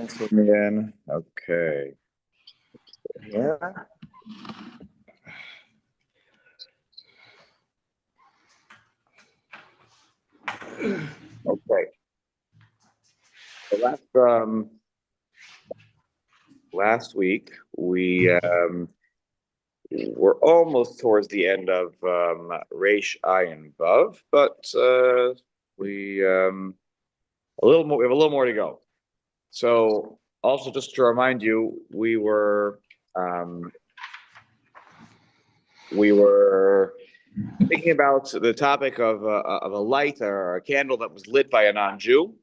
Thanks for me in. Okay. Yeah. Okay. So last week we're almost towards the end of Reish Ayin Vav, but we a little more. We have a little more to go. So also just to remind you, we were thinking about the topic of a light or a candle that was lit by a non-Jew.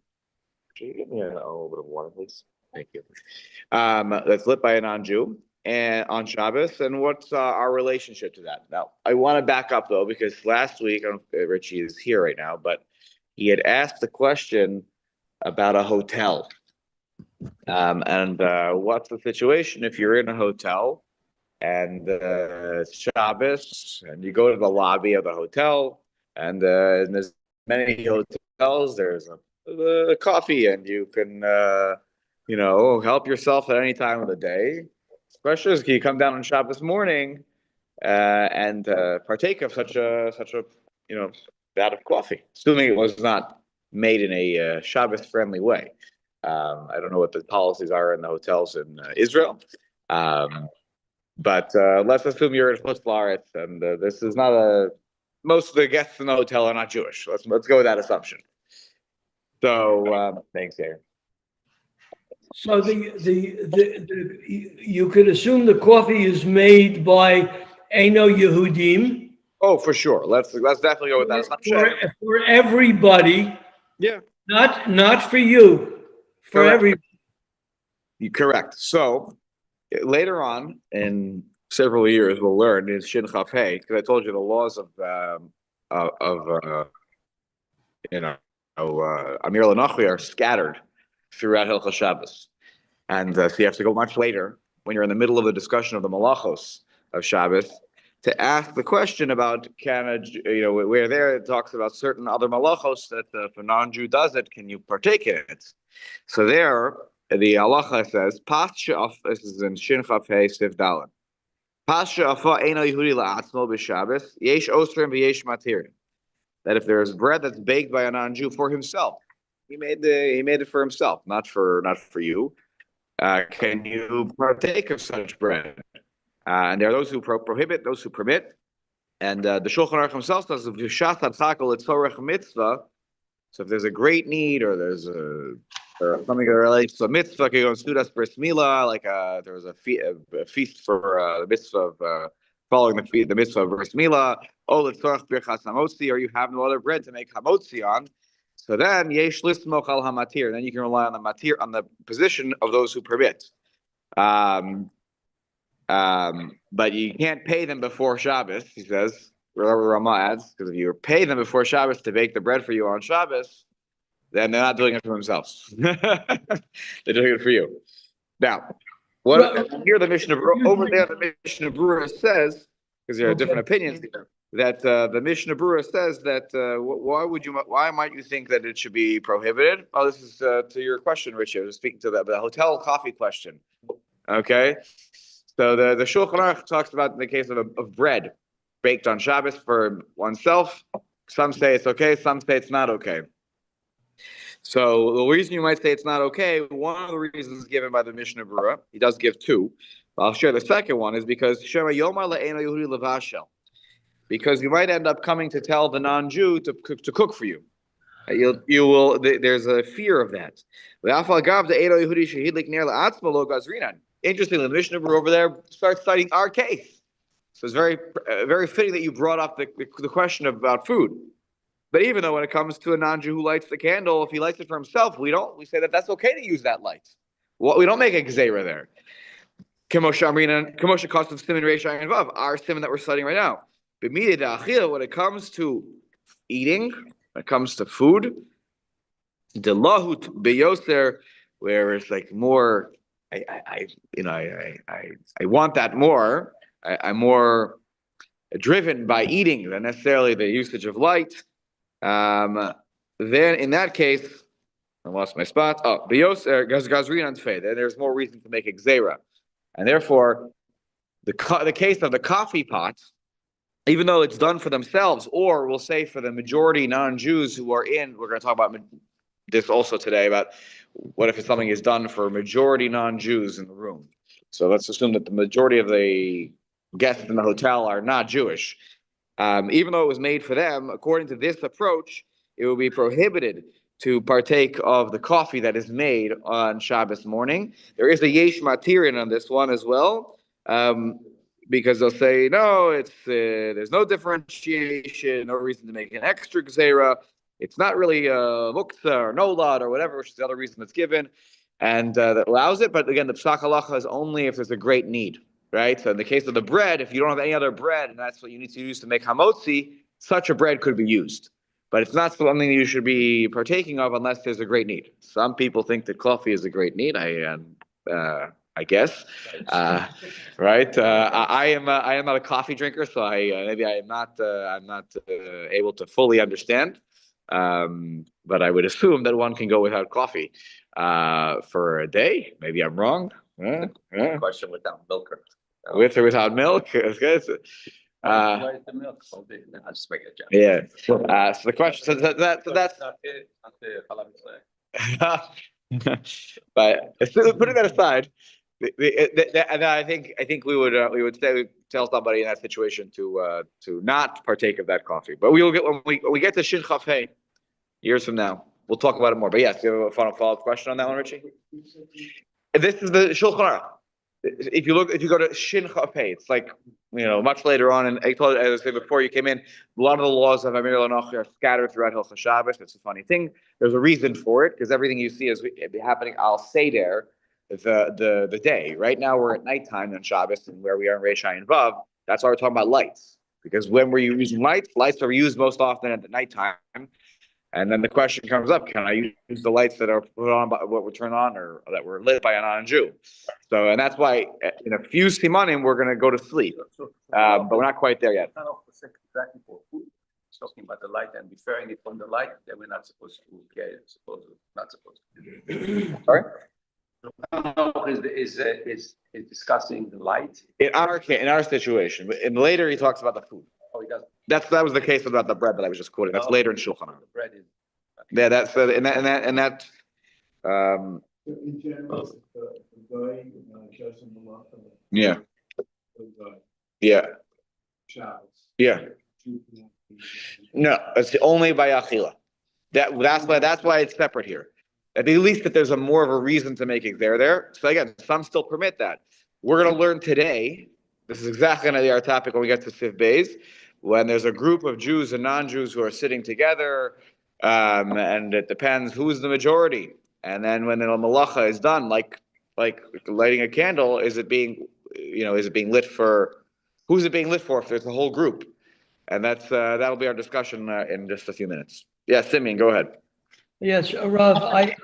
Can you give me a little bit of water, please? Thank you. That's lit by a non-Jew and on Shabbos, and what's our relationship to that? Now, I want to back up though, because last week, I don't know if Richie is here right now, but he had asked the question about a hotel. And what's the situation if you're in a hotel and it's Shabbos and you go to the lobby of the hotel and there's many hotels, there's a coffee and you can, help yourself at any time of the day. The question is, can you come down on Shabbos morning and partake of such a vat of coffee, assuming it was not made in a Shabbos friendly way. I don't know what the policies are in the hotels in Israel, but let's assume you're in Hilchot Shabbat, and this is not most of the guests in the hotel are not Jewish. Let's go with that assumption. So thanks, Aaron. So you could assume the coffee is made by Eino Yehudim. Oh, for sure. Let's definitely go with that assumption. For everybody. Yeah. Not for you. For everybody. Correct. So later on in several years, we'll learn in Shin Chaf Hey, because I told you the laws of Amir Lanachli are scattered throughout Hilchot Shabbat, and so you have to go much later when you're in the middle of the discussion of the Malachos of Shabbos to ask the question about where there it talks about certain other Malachos that if a non-Jew does it, can you partake in it? So there, the halacha says, "Pas she'af." This is in Shin Chaf Hey Siv Dalet. Pas she'afa eino Yehudi la'atzmo b'Shabbos yesh osrim v'yesh matirin. That if there is bread that's baked by a non-Jew for himself, he made it for himself, not for you. Can you partake of such bread? And there are those who prohibit, those who permit. And the Shulchan Aruch himself says, "V'shat hatzakol etzorech mitzvah." So if there's a great need, or there's something that relates to a mitzvah, like on Sudas Bris Milah, like there was a feast for the mitzvah of following the mitzvah of Bris Milah. Oh, l'tzorech birchas hamotzi, or you have no other bread to make hamotzi on. So then yesh lismoch al hamatir. Then you can rely on the matir, on the position of those who permit. But you can't pay them before Shabbos, he says. Rama adds, because if you pay them before Shabbos to bake the bread for you on Shabbos, then they're not doing it for themselves. They're doing it for you. Now, here the Mishnah over there, the Mishnah Berurah says, because there are different opinions here, that the Mishnah Berurah says that why might you think that it should be prohibited? Oh, this is to your question, Richard. I was speaking to the hotel coffee question. Okay, so the Shulchan Aruch talks about in the case of bread baked on Shabbos for oneself. Some say it's okay, some say it's not okay. So the reason you might say it's not okay, one of the reasons given by the Mishnah Berurah, he does give two. I'll share the second one, is because Shema Yomar Le'eno Yehudi Levashel. Because you might end up coming to tell the non-Jew to cook for you. You will. There's a fear of that. Interestingly, the Mishnah Berurah over there starts citing our case. So it's very, very fitting that you brought up the question about food. But even though when it comes to a non-Jew who lights the candle, if he lights it for himself, we say that that's okay to use that light. We don't make a gzeira there. Kamosha cost of siman reish ayin vav, our siman that we're studying right now. But when it comes to eating, when it comes to food, the lahut beyoser, where it's like more, I want that more. I'm more driven by eating than necessarily the usage of light. Then in that case, I lost my spot. Oh, Bios Gazrin on Tfei. Then there's more reason to make a Gzera. And therefore, the case of the coffee pot, even though it's done for themselves, or we'll say for the majority non-Jews who are in, we're going to talk about this also today, about what if something is done for majority non-Jews in the room. So let's assume that the majority of the guests in the hotel are not Jewish. Even though it was made for them, according to this approach, it will be prohibited to partake of the coffee that is made on Shabbos morning. There is a yesh matirin on this one as well, because they'll say, no, it's there's no differentiation, no reason to make an extra gzera. It's not really muktzah or nolad or whatever, which is the other reason that's given, and that allows it. But again, the psak halacha is only if there's a great need, right? So in the case of the bread, if you don't have any other bread, and that's what you need to use to make hamotzi, such a bread could be used. But it's not something you should be partaking of unless there's a great need. Some people think that coffee is a great need. I guess, right? I am not a coffee drinker, so maybe I'm not able to fully understand. But I would assume that one can go without coffee for a day. Maybe I'm wrong. Question without milk. With or without milk? Where's the milk? I'll just make it, John. Yeah. So the question. So that's. But putting that aside, and I think we would tell somebody in that situation to not partake of that coffee. But we will get when we get to Shin Chaf Hey years from now. We'll talk about it more. But yes, you have a follow-up question on that one, Richie? This is the Shulchan Aruch. If you go to Shin Chaf Hey, it's like, much later on. And I told you, as I said before you came in, a lot of the laws of Amir Lanoch are scattered throughout Hilchot Shabbat. It's a funny thing. There's a reason for it, because everything you see is happening al Seder, the day. Right now we're at nighttime on Shabbos, and where we are in Reish Ayin Vav, that's why we're talking about lights. Because when we're using lights are used most often at the nighttime. And then the question comes up: can I use the lights that are put on by what were turned on or that were lit by a non-Jew? So, and that's why in a few simanim we're going to go to sleep, but we're not quite there yet. Exactly for food. Talking about the light and deferring it from the light, then we're not supposed to get it. Not supposed to. Sorry. Is discussing the light In our situation, and later he talks about the food. Oh, he does. That was the case about the bread that I was just quoting. That's later in Shulchan Aruch. The bread is. Yeah, that's in that. In general, the guy shows him a lot of Yeah. the Yeah. Shabbos. Yeah. No, it's only by achila. That's why it's separate here. At least that there's more of a reason to make it there. So again, some still permit that. We're going to learn today. This is exactly going to be our topic when we get to Siv Beis, when there's a group of Jews and non-Jews who are sitting together, and it depends who's the majority. And then when the malacha is done, like lighting a candle, is it being lit for? Who's it being lit for? If there's a whole group, and that'll be our discussion in just a few minutes. Yeah, Simeon, go ahead. Yes, Rav, I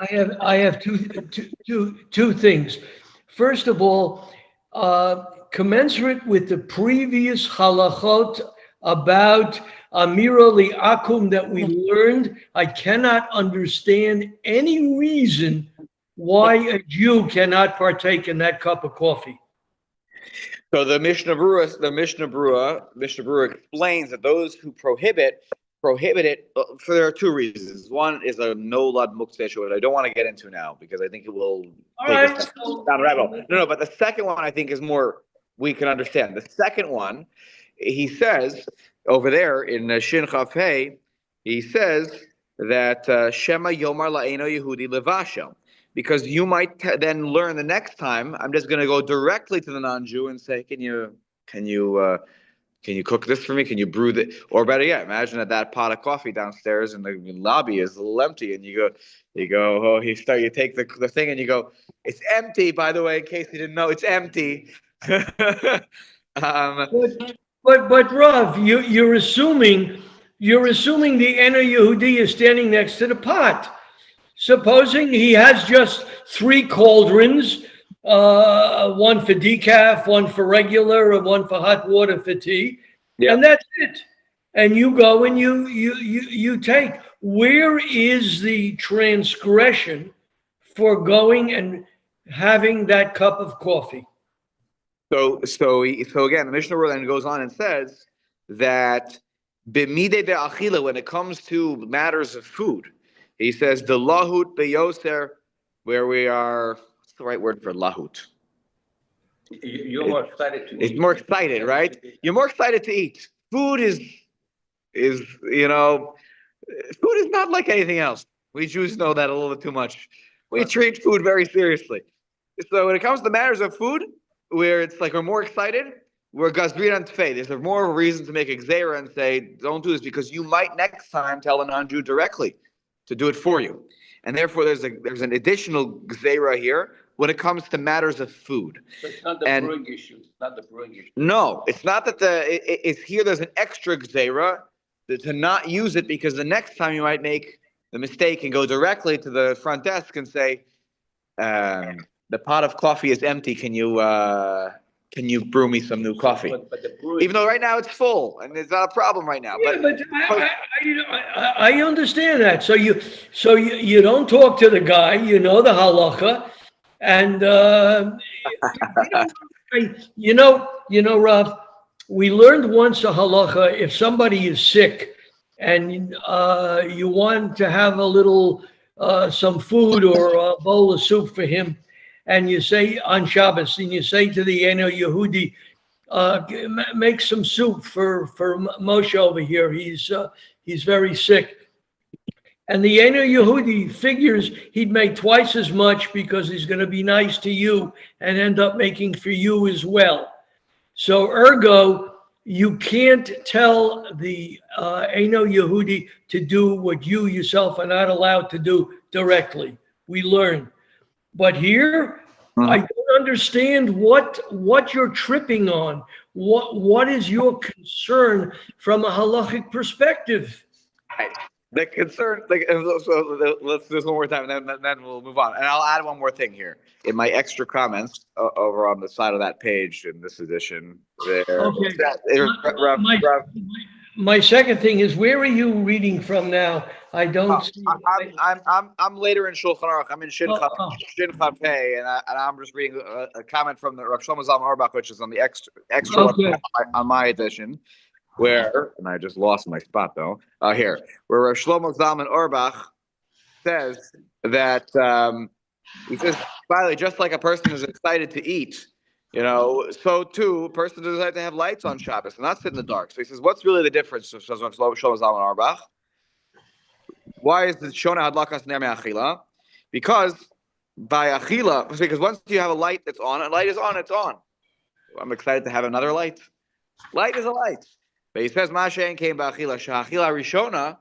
have two things. First of all, commensurate with the previous halachot about Amira Li'akum that we learned, I cannot understand any reason why a Jew cannot partake in that cup of coffee. So the Mishnah Berurah explains that those who prohibit it there are two reasons. One is a nolad muktzeh, which I don't want to get into now because I think it will take us down the rabbit hole. No, but the second one I think is more we can understand. The second one, he says over there in Shin Chaf Hey, he says that Shema Yomar La'eno Yehudi Levashel, because you might then learn the next time. I'm just going to go directly to the non-Jew and say, can you cook this for me? Can you brew that? Or better yet, imagine that pot of coffee downstairs in the lobby is a little empty, and you go, you take the thing and you go, it's empty, by the way, in case you didn't know, it's empty. But Rav, you're assuming the Ena Yehudi is standing next to the pot. Supposing he has just 3 cauldrons, one for decaf, one for regular, and one for hot water for tea, and that's it. and you go and you take. Where is the transgression for going and having that cup of coffee? So again, the Mishnah Berurah then goes on and says that b'midei de'achila, when it comes to matters of food, he says the lahut beyoser, where we are. What's the right word for lahut? You're more excited to It's eat. more excited, right? You're more excited to eat. Food is food is not like anything else. We Jews know that a little bit too much. We treat food very seriously. So when it comes to matters of food, where it's like we're more excited, we're gazrin and tfei. There's more of a reason to make a gzeira and say, don't do this, because you might next time tell a non-Jew directly to do it for you. And therefore there's an additional gzeira here when it comes to matters of food. So it's not the brewing issue. It's not the brewing issue. No, it's not that it's here. There's an extra gzeira to not use it, because the next time you might make the mistake and go directly to the front desk and say, the pot of coffee is empty. Can you brew me some new coffee? But the brewing, Even though right now it's full and it's not a problem right now. Yeah, but I understand that. So you don't talk to the guy, you know the halacha, and Rav, we learned once a halacha: if somebody is sick and you want to have a little some food or a bowl of soup for him, and you say on Shabbos, and you say to the Eno Yehudi, make some soup for Moshe over here. He's very sick. And the Eno Yehudi figures he'd make twice as much because he's going to be nice to you and end up making for you as well. So ergo, you can't tell the Eno Yehudi to do what you yourself are not allowed to do directly. We learn. But here, I don't understand what you're tripping on. What is your concern from a halachic perspective? The concern, so let's do this one more time, and then we'll move on. And I'll add one more thing here in my extra comments over on the side of that page in this edition. There. Okay. My second thing is, where are you reading from now? I don't see. I'm later in Shulchan Aruch. I'm in Shin Chav Pei, and I'm just reading a comment from the Rav Shlomo Zalman Auerbach, which is on the extra Okay. on my edition. Where, and I just lost my spot though, here, where Rav Shlomo Zalman Auerbach says that, he says, finally, just like a person is excited to eat, so too, a person is excited to have lights on Shabbos and not sit in the dark. So he says, what's really the difference, says Rav Shlomo Zalman Auerbach? Why is the Shona Hadlakas Ner Me'achila? Because by Achila, because once you have a light that's on, a light is on, it's on. I'm excited to have another light. Light is a light. But he says, Mashen came ba'achila, sha'achila rishona,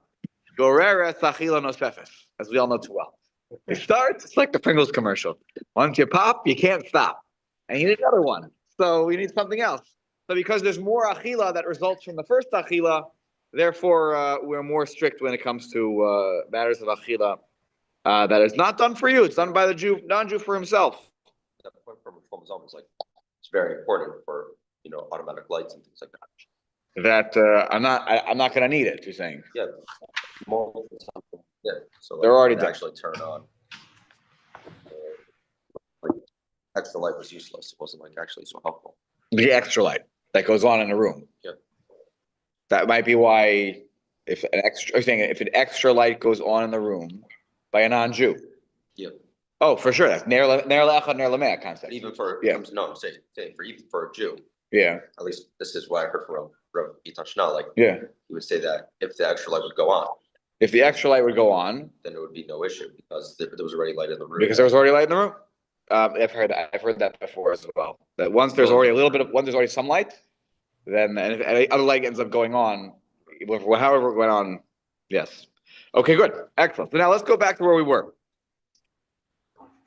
goreret achila nosefes, as we all know too well. It starts, it's like the Pringles commercial. Once you pop, you can't stop. And you need another one. So you need something else. So because there's more achila that results from the first achila, therefore we're more strict when it comes to matters of achila. That is not done for you. It's done by the Jew, non-Jew for himself. That point from is almost like it's very important for automatic lights and things like that. That I'm not going to need it. You're saying? Yeah, more yeah. So they're already done. Actually turn on. Like extra light was useless. It wasn't like actually so helpful. The extra light that goes on in a room. Yeah. That might be why if an extra light goes on in the room by a non-Jew. Yeah. Oh, for sure. That's ner le'achad ner lemea concept. Even for even for a Jew. Yeah. At least this is what I heard from Rav Yitzchak Schnell. Like, yeah, he would say that if the extra light would go on, if the extra light would go on, then it would be no issue because there was already light in the room. Because there was already light in the room. I've heard that before as well. That once there's already once there's already some light, then and if other light ends up going on, however it went on. Yes. Okay. Good. Excellent. So now let's go back to where we were.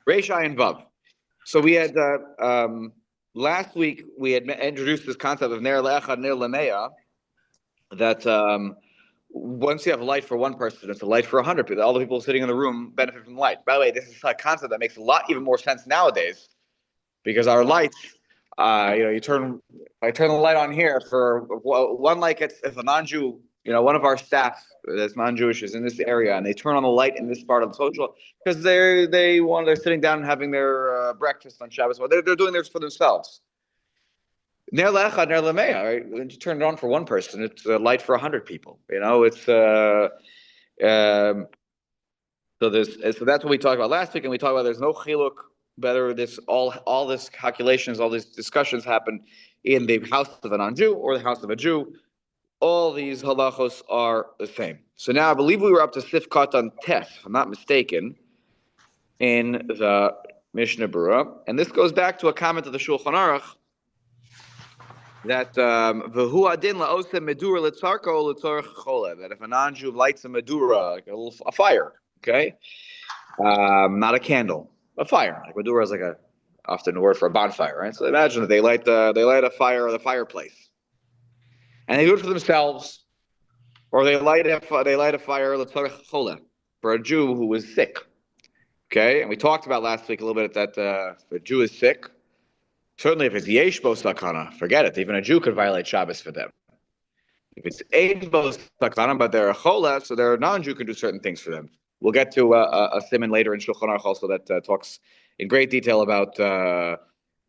Reish Ayin Vav. So we had last week we had introduced this concept of ner le'echad ner lemea, that once you have a light for one person, it's a light for 100 people. All the people sitting in the room benefit from the light. By the way, this is a concept that makes a lot even more sense nowadays, because our lights, I turn the light on here for one light. If a non-Jew one of our staff that's non-Jewish is in this area, and they turn on the light in this part of the social because they're sitting down and having their breakfast on Shabbos. Well, they're doing this for themselves. Ner le'echad, ner le'mea, right? When you turn it on for one person, it's a light for 100 people. It's so that's what we talked about last week, and we talked about there's no chiluk. Whether all this calculations, all these discussions happen in the house of a non-Jew or the house of a Jew. All these halachos are the same. So now I believe we were up to Sifkat on Tes, if I'm not mistaken, in the Mishnah Berurah, and this goes back to a comment of the Shulchan Aruch that v'hu adin la'osem medura letzarko letzorach cholev, that if a non-Jew lights a medura, like a fire, okay, not a candle, a fire. Like medura is often a word for a bonfire, right? So imagine that they light a fire or the fireplace, and they do it for themselves, or they light a fire letzorach cholev for a Jew who is sick. Okay, and we talked about last week a little bit that if a Jew is sick, certainly if it's yesh bo sakana, forget it. Even a Jew could violate Shabbos for them. If it's ein bo sakana, but they're a chola, so they're a non-Jew can do certain things for them. We'll get to a siman later in Shulchan Aruch also that talks in great detail about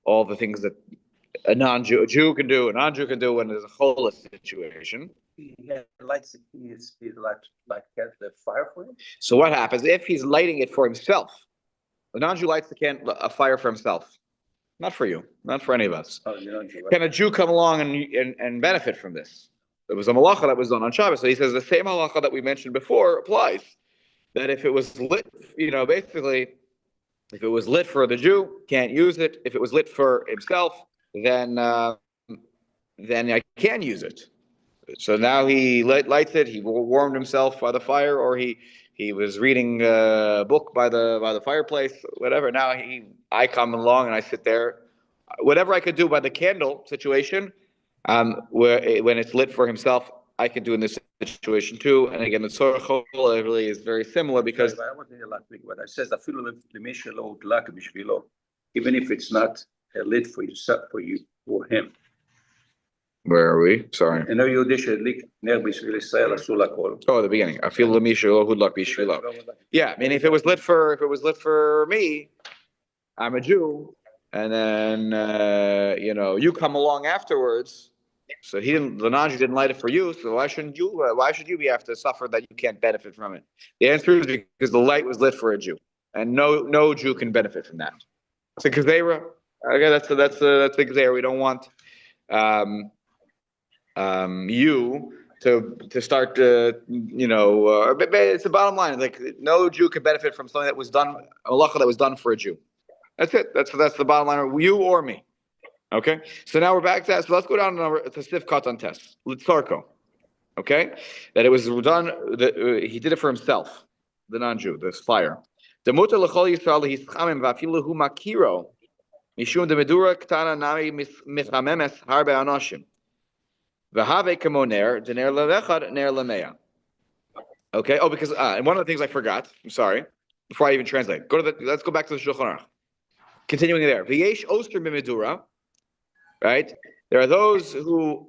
all the things that a Jew can do, a non-Jew can do when there's a chola situation. He lights like the fire for him. So what happens if he's lighting it for himself? The non-Jew lights a fire for himself, not for you, not for any of us. Oh, Can a Jew come along and benefit from this? There was a malacha that was done on Shabbos, so he says the same halacha that we mentioned before applies. That if it was lit, basically, if it was lit for the Jew, can't use it. If it was lit for himself, then I can use it. So now he lights it. He warmed himself by the fire, or he was reading a book by the fireplace, whatever. Now I come along and I sit there. Whatever I could do by the candle situation, when it's lit for himself, I can do in this situation too. And again, the tzorach chola really is very similar because I wasn't here last week, but I says even if it's not lit for yourself, for him. Where are we? Sorry. Oh, the beginning. I feel Yeah, I mean, if it was lit for me, I'm a Jew, and then you come along afterwards. So the non-Jew didn't light it for you. So why should you have to suffer that you can't benefit from it? The answer is because the light was lit for a Jew, and no Jew can benefit from that. So Gezerah. Okay, that's the Gezerah. We don't want you to start it's the bottom line. Like no Jew can benefit from something that was done, a halacha that was done for a Jew. That's it. That's the bottom line. You or me. Okay. So now we're back to that. So let's go down to Sifkat on Tes. Litzarko. Okay. That it was done. He did it for himself. The non-Jew. This fire. The mutar l'chol Yisrael hischamim va'afilu hu makiro mishum de medura ktana nami michamemes harbe anoshim. V'have kamoner dener levechad ner lemea. Okay. Oh, because and one of the things I forgot. I'm sorry. Before I even translate, let's go back to the Shulchan Aruch. Continuing there, v'yesh oster b'medura. Right? There are those who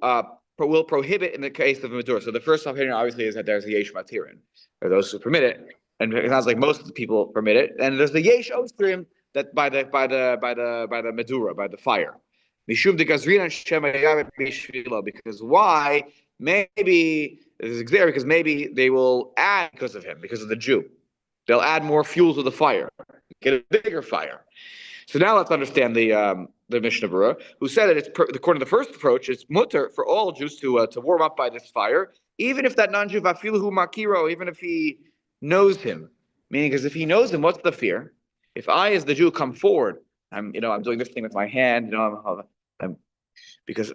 will prohibit in the case of medura. So the first opinion obviously is that there's a yesh matirin. There are those who permit it, and it sounds like most of the people permit it. And there's the yesh ostrim that by the medura, by the fire. Mishum de gazrin and because why? Maybe this is there because maybe they will add because of him, because of the Jew. They'll add more fuel to the fire, get a bigger fire. So now let's understand the Mishnah Berurah, who said that it's according to the first approach, it's mutter for all Jews to warm up by this fire, even if that non-Jew vafiluhu makiro, even if he knows him. Meaning, because if he knows him, what's the fear? If I, as the Jew, come forward, I'm doing this thing with my hand, I'm because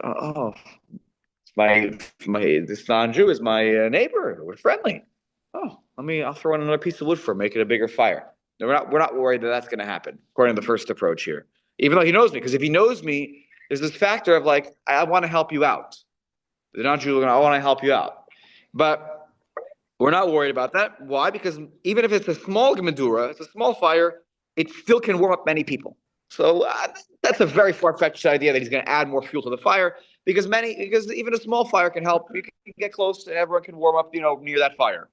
this non-Jew is my neighbor. We're friendly. I'll throw in another piece of wood for him, make it a bigger fire. No, we're not worried that that's going to happen, according to the first approach here. Even though he knows me, because if he knows me, there's this factor of like, I want to help you out. The non-Jew, I want to help you out. But we're not worried about that. Why? Because even if it's a small gemedura, it's a small fire, it still can warm up many people. So that's a very far-fetched idea that he's going to add more fuel to the fire. because even a small fire can help. You can get close and everyone can warm up, near that fire.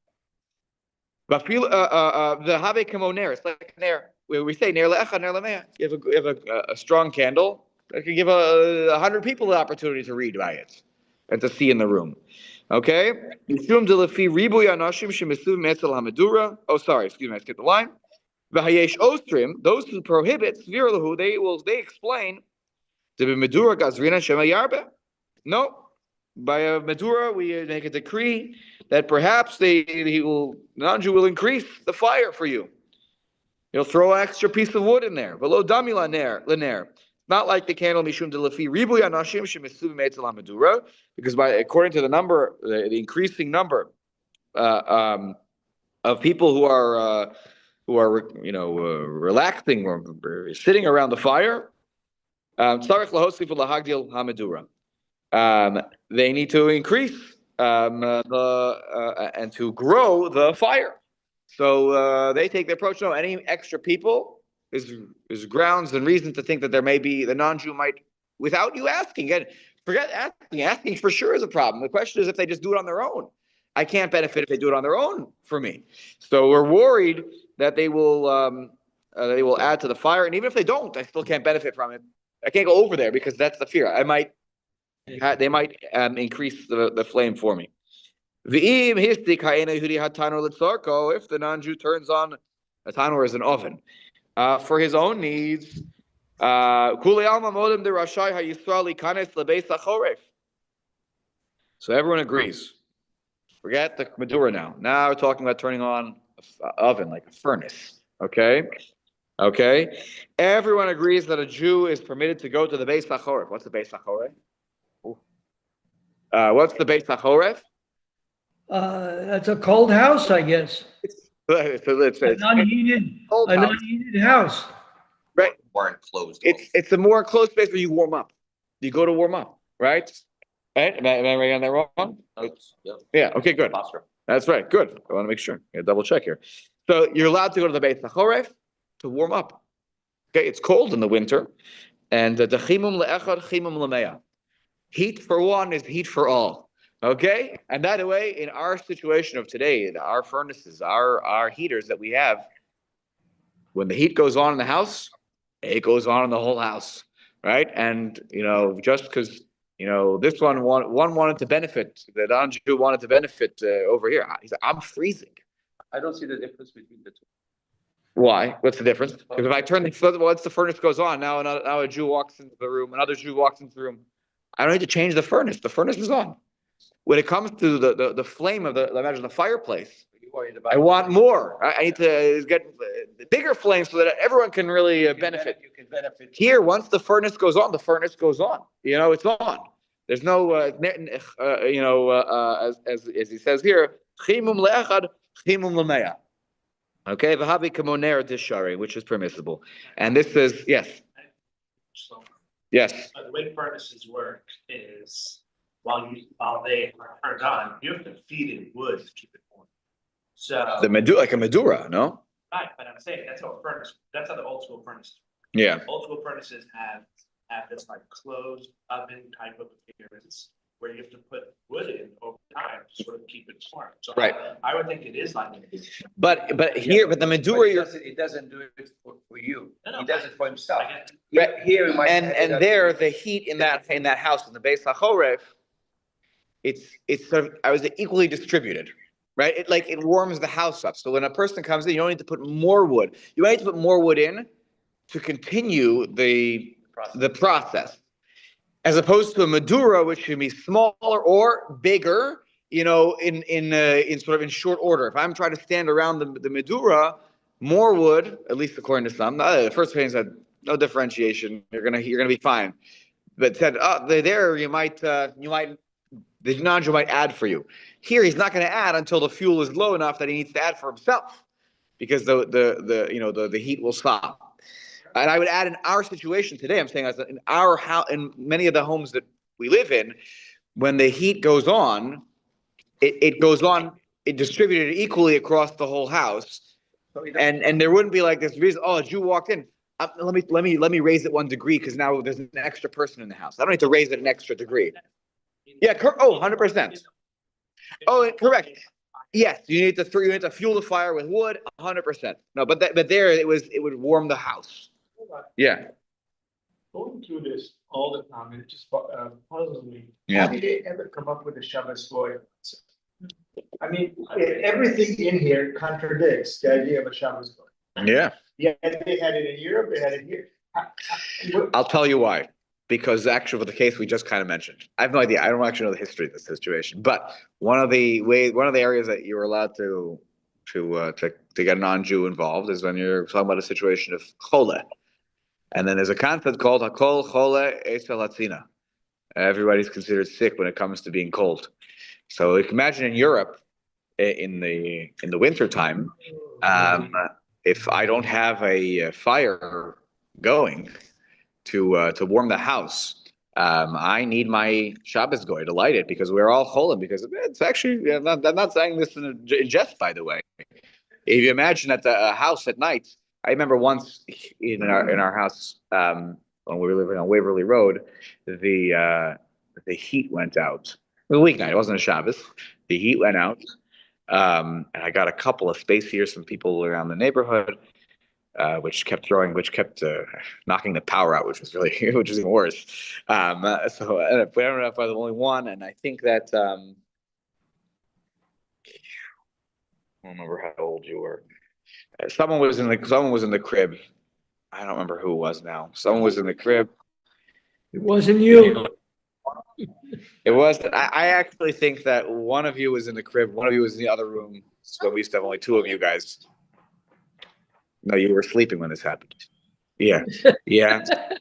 But the habe kamoner, it's like an air. Where we say ner le'echad, ner le'mea. You have a strong candle that can give 100 people the opportunity to read by it and to see in the room. Okay? Oh, sorry, excuse me, I skipped the line. V'hayesh ostrim, those who prohibit they explain to be medura gazrina shema yarbe. No, by a medura we make a decree that perhaps the non-Jew will increase the fire for you. He'll throw an extra piece of wood in there. V'lo dami laner. Not like the candle mishum de lefi ribu yanashim shemisuv me'etzel medura, because according to the number, the increasing number of people who are relaxing or sitting around the fire, they need to increase and to grow the fire. So they take the approach: no, any extra people is grounds and reason to think that there may be the non-Jew might, without you asking. Again, forget asking. Asking for sure is a problem. The question is if they just do it on their own. I can't benefit if they do it on their own for me. So we're worried that they will add to the fire, and even if they don't, I still can't benefit from it. I can't go over there because that's the fear. They might increase the flame for me. If the non-Jew turns on a tanur as an oven for his own needs, so everyone agrees. Forget the Madura now. Now we're talking about turning on an oven, like a furnace. Okay? Everyone agrees that a Jew is permitted to go to the Beis HaChoref. What's the Beis HaChoref? What's the Beis HaChoref? That's a cold house, I guess. It's An unheated house. Right. More enclosed. It's a more enclosed space where you warm up. You go to warm up, right? Right? Am I on that wrong? Yeah. Okay. Good. That's right. Good. I want to make sure. Double check here. So you're allowed to go to the Beit HaChoref to warm up. Okay. It's cold in the winter, and the chimum le'echad, chimum le'mea. Heat for one is heat for all. Okay. And that way, in our situation of today, our furnaces, our heaters that we have, when the heat goes on in the house, it goes on in the whole house, right? And just because. This one wanted to benefit. The non-Jew wanted to benefit over here. He said, "I'm freezing." I don't see the difference between the two. Why? What's the difference? Because if I turn once the furnace goes on, now a Jew walks into the room, another Jew walks into the room. I don't need to change the furnace. The furnace is on. When it comes to the flame of imagine the fireplace, I want more. I need to get bigger flames so that everyone can really benefit. You can benefit. Here, once the furnace goes on, the furnace goes on. It's on. There's no, as he says here, chimum le'echad, chimum le'mea. Okay, v'habi kamoner dishari, which is permissible. And this is, yes. Yes. The way furnaces work is while they are turned on, you have to feed it wood to keep it warm. So Like a Madura, no? right, but I'm saying that's how the old school furnaces. Yeah. Old school furnaces have this like closed oven type of appearance where you have to put wood in over time to sort of keep it warm. So Right. I would think it is like But the Madura, It doesn't do it for you. No, He does it for himself. I get- Right. Here, we might and there the heat in that house in the Beis HaChoref, it's sort of, I was equally distributed, right? It warms the house up. So when a person comes in, you don't need to put more wood. You need to put more wood in to continue the process, as opposed to a Madura, which can be smaller or bigger, in sort of in short order. If I'm trying to stand around the Madura, more wood, at least according to some. The first opinion said no differentiation. You're gonna be fine. But said, there you might the non-Jew might add for you. Here he's not going to add until the fuel is low enough that he needs to add for himself, because the heat will stop. And I would add in our situation today, I'm saying in our house, in many of the homes that we live in, when the heat goes on, it goes on, it distributed equally across the whole house. And there wouldn't be like this reason, a Jew walked in. let me raise it 1 degree because now there's an extra person in the house. I don't need to raise it an extra degree. Yeah, 100%. Oh, correct. Yes, you need to fuel the fire with wood, 100%. No, but there it would warm the house. Yeah. Going through this all the time, it just puzzles me. Yeah. How did they ever come up with a Shabbos goy? I mean, everything in here contradicts the idea of a Shabbos goy. Yeah. Yeah, they had it in Europe, they had it here. I'll tell you why. Because actually, with the case we just kind of mentioned, I have no idea. I don't actually know the history of this situation. But one of the areas that you were allowed to get a non-Jew involved is when you're talking about a situation of chole, and then there's a concept called hakol chole etzel hatzina. Everybody's considered sick when it comes to being cold. So you can imagine in Europe, in the winter time, if I don't have a fire going to warm the house, I need my Shabbos goy to light it because we're all cholim. Because it's actually, I'm not saying this in jest, by the way. If you imagine at the house at night, I remember once in our house when we were living on Waverly Road, the heat went out. It was a weeknight. It wasn't a Shabbos. The heat went out, and I got a couple of space heaters from people around the neighborhood. Which kept knocking the power out, which was even worse. So I ended up by the only one, and I think that I don't remember how old you were. Someone was in the crib. I don't remember who it was now. Someone was in the crib. It wasn't you. It was. I actually think that one of you was in the crib. One of you was in the other room. So we used to have only 2 of you guys. No, you were sleeping when this happened. Yeah.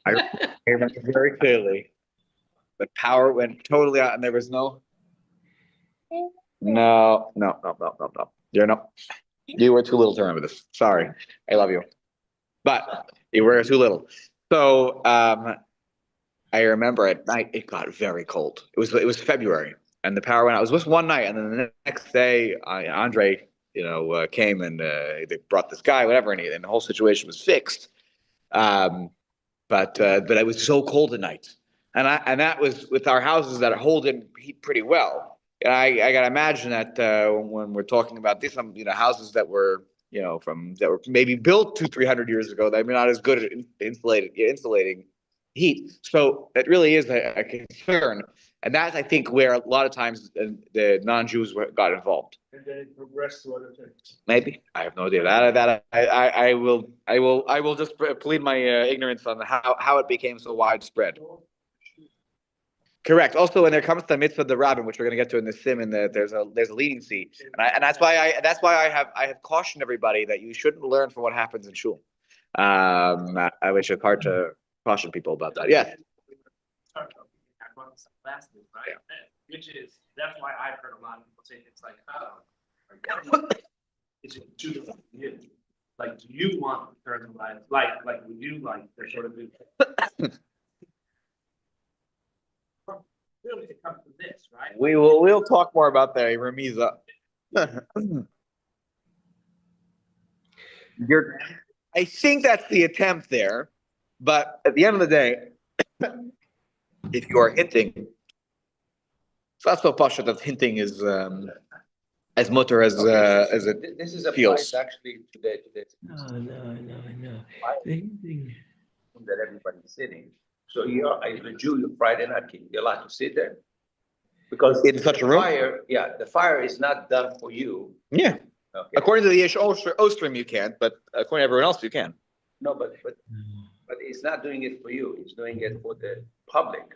I remember very clearly. The power went totally out, and there was no. You were too little to remember this. Sorry, I love you, but you were too little. So I remember at night it got very cold. It was February, and the power went out. It was just one night, and then the next day, Andre, came and they brought this guy, whatever, and the whole situation was fixed. But it was so cold at night, and that was with our houses that hold in heat pretty well. And I gotta imagine that when we're talking about these, houses that were that were maybe built 200-300 years ago, they're not as good at insulating heat. So it really is a concern, and that's I think where a lot of times the non-Jews got involved. And then it progressed to other things. Maybe I have no idea. I will just plead my ignorance on how it became so widespread. Correct. Also, when there comes to the mitzvah of the rabbin, which we're going to get to in the sim, and there's a leniency, and that's why I have cautioned everybody that you shouldn't learn from what happens in shul. Which is hard to caution people about that. Yeah. Last week, right? Yeah. Which is, that's why I've heard a lot of people say it's like, is it too you? Like, do you want to turn the light like we do like they're sort of really it comes to this, right? We'll talk more about the remiza. I think that's the attempt there, but at the end of the day, if you are hinting, it's not so posh that hinting is as mutter as it This is feels. actually to the No. The thing. that everybody's sitting. So as a Jew, you're Friday night, you're allowed to sit there. Because In such a room? The fire is not done for you. Yeah. Okay. According to the Yesh Ostrom, you can't, but according to everyone else, you can. No, but it's not doing it for you. It's doing it for the public.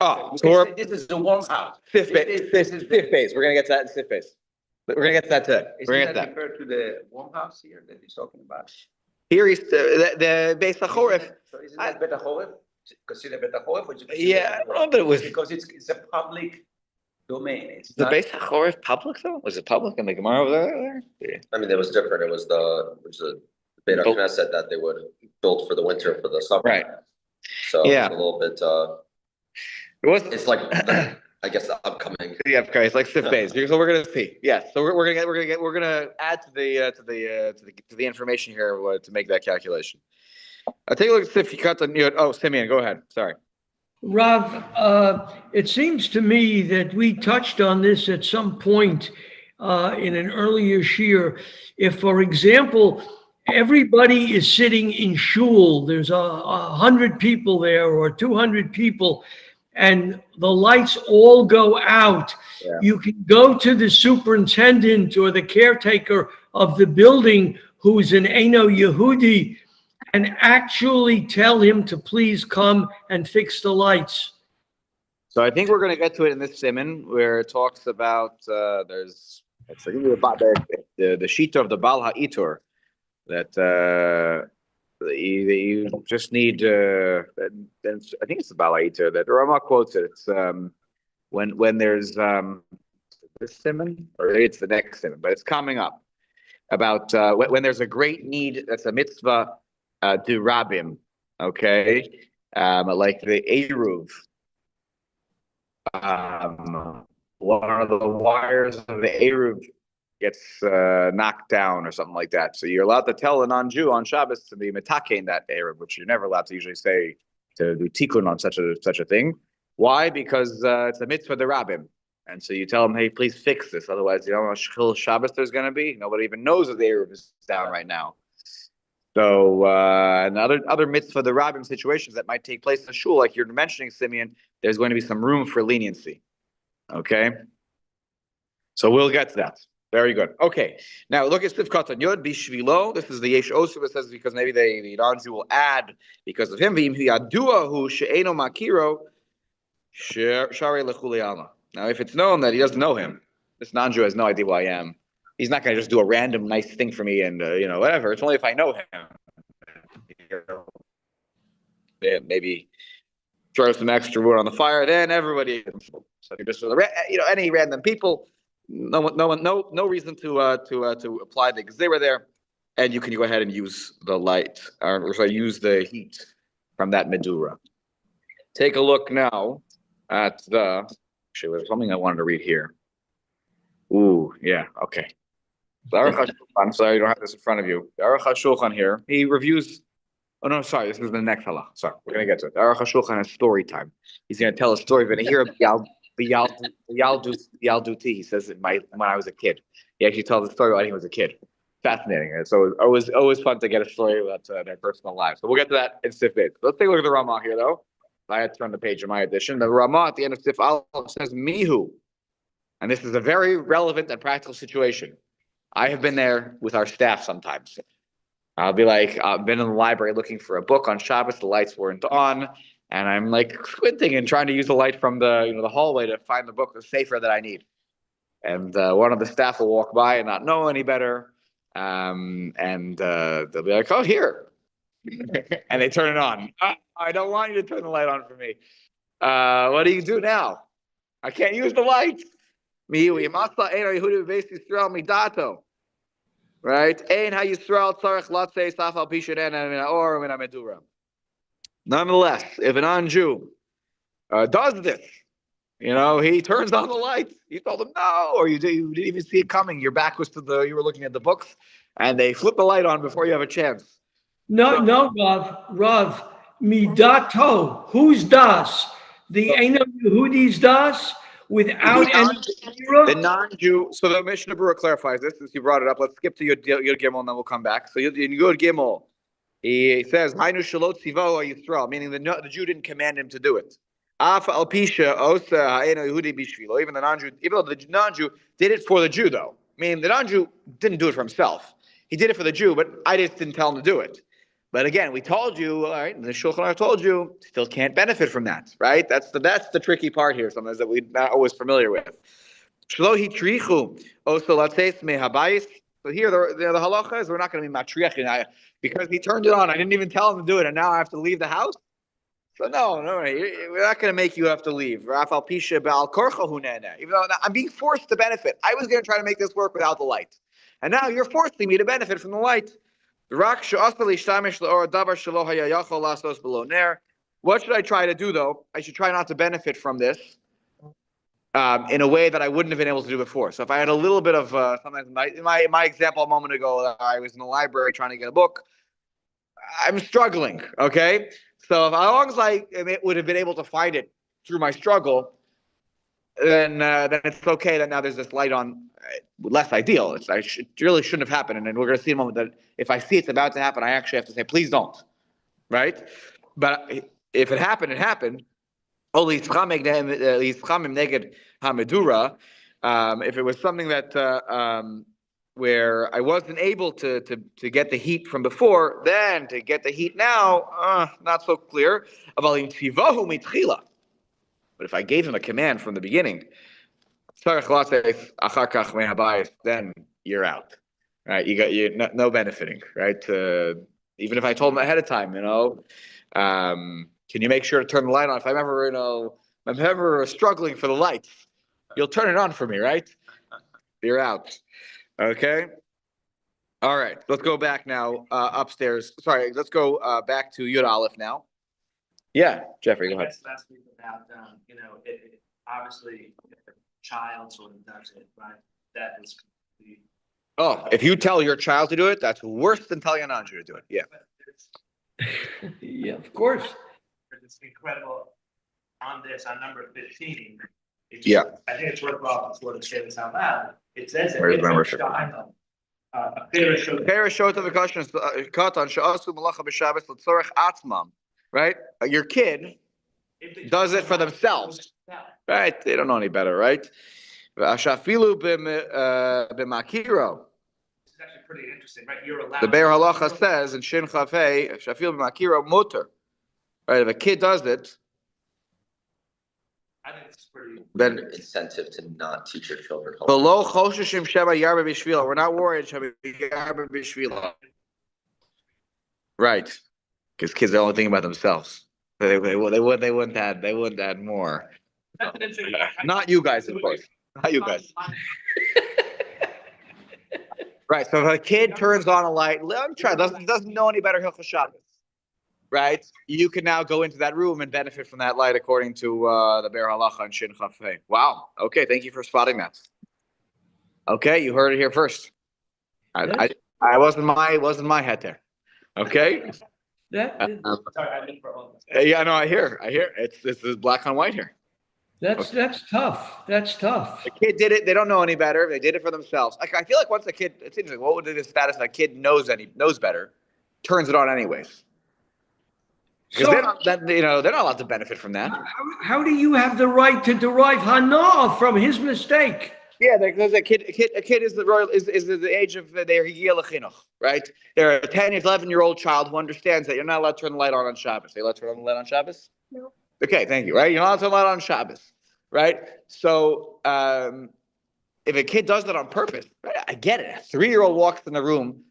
Oh, so This is the warm house. fifth base. We're gonna get to that in fifth base. We're gonna get to that today. We're Isn't gonna get that to that. referred to the warm house here that he's talking about? Here he's the base Chorif. So isn't that better Chorif? Consider better Chorif? Yeah, I don't know, but it was Because it's a public domain. It's the not. base Chorif public though. Was it public in the Gemara over there? Yeah. I mean, it was different. It was the Beit Built- Knesset that they would build for the winter for the summer. Right. So Yeah. it's a little bit, It was. it's like, I guess the upcoming. Yeah, okay, it's like fifth base. So we're gonna see. Yeah, so we're gonna add to the information here to make that calculation. Take a look at Sifkat on Yud. Oh, Simeon, go ahead. Sorry. Rav, it seems to me that we touched on this at some point in an earlier year. If, for example, everybody is sitting in shul, there's 100 people there or 200 people, and the lights all go out, Yeah. you can go to the superintendent or the caretaker of the building who's an Eino Yehudi and actually tell him to please come and fix the lights. So I think we're going to get to it in this simon where it talks about there's it's like the sheet of the Baal HaItur that you just need. I think it's the Baal HaItur that the Rama quotes it. It's when there's this simon or maybe it's the next simon, but it's coming up about when there's a great need. That's a mitzvah to Rabim, okay, like the Eruv. One of the wires of the Eruv gets knocked down or something like that. So you're allowed to tell a non-Jew on Shabbos to be metakein that Eruv, which you're never allowed to usually say to do tikkun on such a thing. Why? Because it's a mitzvah the Rabbim. And so you tell them, hey, please fix this. Otherwise, you know how much Hilchot Shabbat there's going to be? Nobody even knows that the Eruv is down right now. So, and other mitzvah, the rabbim situations that might take place in the shul, like you're mentioning, Simeon, there's going to be some room for leniency. Okay? So we'll get to that. Very good. Okay. Now look at Sivkat on Yod, Bishvilo. This is the Yesh Osu. It says because maybe the non-Jew will add because of him. V'im hiyaduahu she'eno makiro shari lechuli alma. Now, if it's known that he doesn't know him, this non-Jew has no idea who I am. He's not going to just do a random nice thing for me and, whatever. It's only if I know him. Maybe throw some extra wood on the fire, then everybody. So just any random people, no reason to apply the gzera there, and you can go ahead and use the light or use the heat from that medura. Take a look now at actually there's something I wanted to read here. Ooh, yeah, okay. I'm sorry, you don't have this in front of you. The Aruch HaShulchan here, he reviews. Oh no, sorry, this is the next halach. Sorry, we're gonna get to it. The Aruch HaShulchan has story time. He's gonna tell a story. We're gonna hear about Yalduti. He says when I was a kid. He actually tells the story when he was a kid. Fascinating. So it's always fun to get a story about their personal lives. So we'll get to that in Sif Beit. Let's take a look at the Ramah here, though. I had to turn the page in my edition. The Ramah at the end of Sif Aleph says Mihu, and this is a very relevant and practical situation. I have been there with our staff sometimes. I'll be like, I've been in the library looking for a book on Shabbos. The lights weren't on, and I'm like squinting and trying to use the light from the hallway to find the book, the sefer that I need. And one of the staff will walk by and not know any better, and they'll be like, "Oh, here," and they turn it on. I don't want you to turn the light on for me. What do you do now? I can't use the light. Right? Nonetheless, if a non-Jew does this, he turns on the lights. You told him no, or you didn't even see it coming. Your back was you were looking at the books, and they flip the light on before you have a chance. No, Rav, midato. Who's das? The Eino Yehudi's das? Without any the non-Jew. So the Mishnah Berurah clarifies this since you brought it up. Let's skip to Yud Gimel and then we'll come back. So in Yud Gimel, he says, "Hainu shalot tzivo Yisrael," meaning the Jew didn't command him to do it. Af al pisha osa ha'eno Yehudi bishvilo. Even though the non-Jew did it for the Jew, though. Meaning the non-Jew didn't do it for himself. He did it for the Jew, but I just didn't tell him to do it. But again, we told you, all right, the Shulchan Aruch told you, still can't benefit from that, right? That's the tricky part here, sometimes that we're not always familiar with. So here, the halacha is we're not going to be matriach because he turned it on. I didn't even tell him to do it, and now I have to leave the house. So no, we're not going to make you have to leave. Even though I'm being forced to benefit. I was going to try to make this work without the light, and now you're forcing me to benefit from the light. What should I try to do, though? I should try not to benefit from this in a way that I wouldn't have been able to do before. So if I had a little bit of sometimes in my example a moment ago, I was in the library trying to get a book. I'm struggling, okay? So as long as I would have been able to find it through my struggle, then it's okay that now there's this light on. Less ideal. It really shouldn't have happened, and then we're going to see in a moment that if I see it's about to happen, I actually have to say, please don't, right? But if it happened, it happened. Only if it was something that where I wasn't able to get the heat from before, then to get the heat now, not so clear. But if I gave him a command from the beginning, then you're out, right? You no benefiting, right? Even if I told him ahead of time, can you make sure to turn the light on? If I'm ever struggling for the lights, you'll turn it on for me, right? You're out. Okay. All right. Let's go back now upstairs. Sorry. Let's go back to Yud Aleph now. Yeah, Jeffrey, go ahead. Last week about, obviously, if a child sort of does it, right, that is complete. Oh, if you tell your child to do it, that's worse than telling a non-Jew to do it. Yeah. Yeah, of course. It's incredible on number 15. Yeah. I think it's worthwhile to sort of say this out loud. It says that Where's if number a 15? child, a parent shows right? Your kid does it for themselves, right? They don't know any better, right? Ashafilu b'makiro. This is actually pretty interesting, right? You're allowed. The Be'er Halacha says in Shin Chaf Hey, Ashafilu b'makiro muter. Right? If a kid does it, I think it's pretty. then Incentive to not teach your children. below choshishim sheba yarba b'shvila. We're not worried sheba yarba b'shvila. Right? Because kids are only thinking about themselves. They wouldn't add more. Not you guys, of course. Not you guys. Right. So if a kid turns on a light, doesn't know any better Hilchot Shabbat, right? You can now go into that room and benefit from that light according to the Be'er Halacha and Shin Chaf Hey. Wow. Okay. Thank you for spotting that. Okay, you heard it here first. I wasn't my head there. Okay. That Yeah, no, I hear. This is black on white here. that's tough. That's tough. The kid did it. They don't know any better. They did it for themselves. I feel like once a kid, it's interesting. What would be the status of a kid knows better, turns it on anyways? Because they're not allowed to benefit from that. How do you have the right to derive hana from his mistake? Yeah, because a kid is the age of their higiyah lechinuch, right? They're a 10, 11-year-old child who understands that you're not allowed to turn the light on Shabbos. Are you allowed to turn the light on Shabbos? No. Okay, thank you. Right, you're not allowed to turn the light on Shabbos, right? So if a kid does that on purpose, right, I get it. A 3-year-old walks in the room.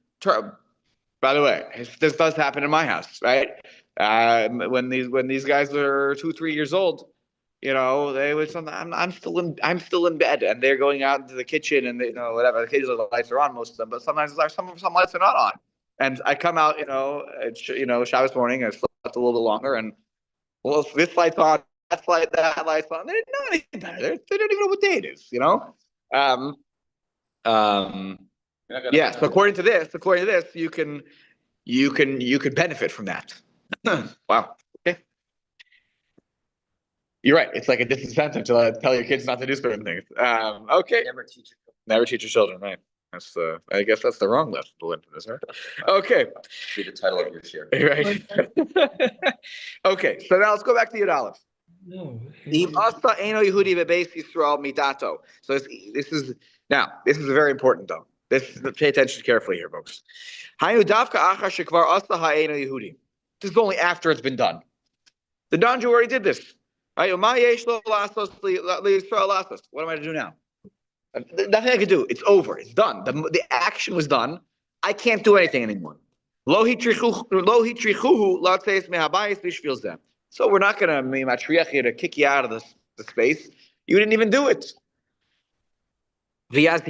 By the way, this does happen in my house, right? When these guys were 2-3 years old. They would sometimes I'm still in bed, and they're going out into the kitchen, and whatever. Occasionally the lights are on, most of them, but sometimes some lights are not on. And I come out, Shabbos morning, I slept a little bit longer, and well, this light's on, that light's on. They didn't know anything better. They don't even know what day it is, Yeah. So according to this, you can benefit from that. Wow. You're right. It's like a disincentive to tell your kids not to do certain things. Okay. Never teach your children, right? That's I guess that's the wrong lesson to learn from this, right? Okay. Be the title of your share. Right. Okay. So now let's go back to Yud Aleph. No. So this is very important though. Pay attention carefully here, folks. This is only after it's been done. The non-Jew already did this. What am I to do now? Nothing I can do. It's over. It's done. The action was done. I can't do anything anymore. So we're not going to matriach you to kick you out of the space. You didn't even do it. But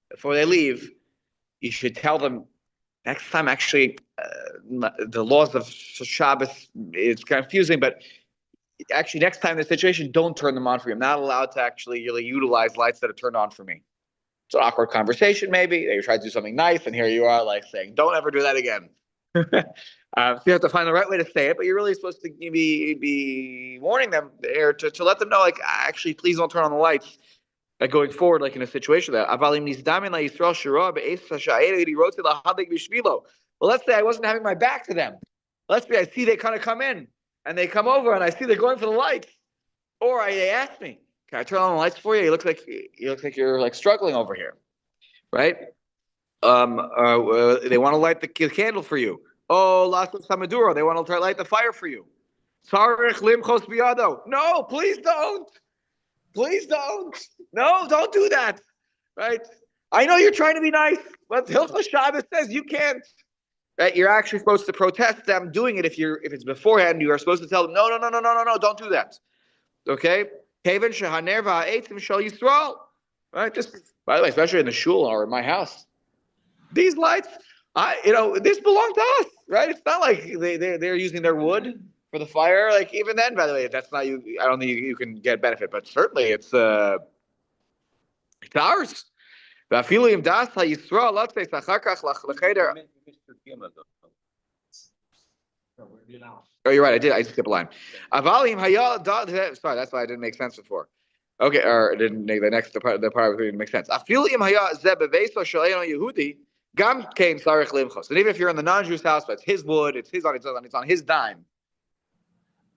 before they leave, you should tell them next time. Actually, the laws of Shabbos is confusing, but actually, next time in the situation, don't turn them on for me. I'm not allowed to actually really utilize lights that are turned on for me. It's an awkward conversation, maybe. They try to do something nice, and here you are, like saying, "Don't ever do that again." So you have to find the right way to say it, but you're really supposed to be warning them or to let them know, like, actually, please don't turn on the lights. Like going forward, like in a situation that well, let's say I wasn't having my back to them. Let's say I see they kind of come in and they come over and I see they're going for the lights, or they ask me, "Can I turn on the lights for you? You look like you're like struggling over here, right?" They want to light the candle for you. Oh, Lasas Samaduro, they want to light the fire for you. No, please don't. Please don't. No, don't do that. Right? I know you're trying to be nice, but Hilchot Shabbat says you can't. Right? You're actually supposed to protest them doing it if it's beforehand. You are supposed to tell them, no, don't do that. Okay? Haven shehaner va'etzim shel Yisrael. Right? Just by the way, especially in the shul or in my house, these lights, this belong to us, right? It's not like they're using their wood for the fire. Like even then, by the way, that's not you. I don't think you can get benefit, but certainly it's ours. Oh, you're right. I skipped a line. Sorry, that's why I didn't make sense before. Okay, or it didn't make the part didn't make sense. And even if you're in the non-Jew's house, but it's his wood, it's on his dime.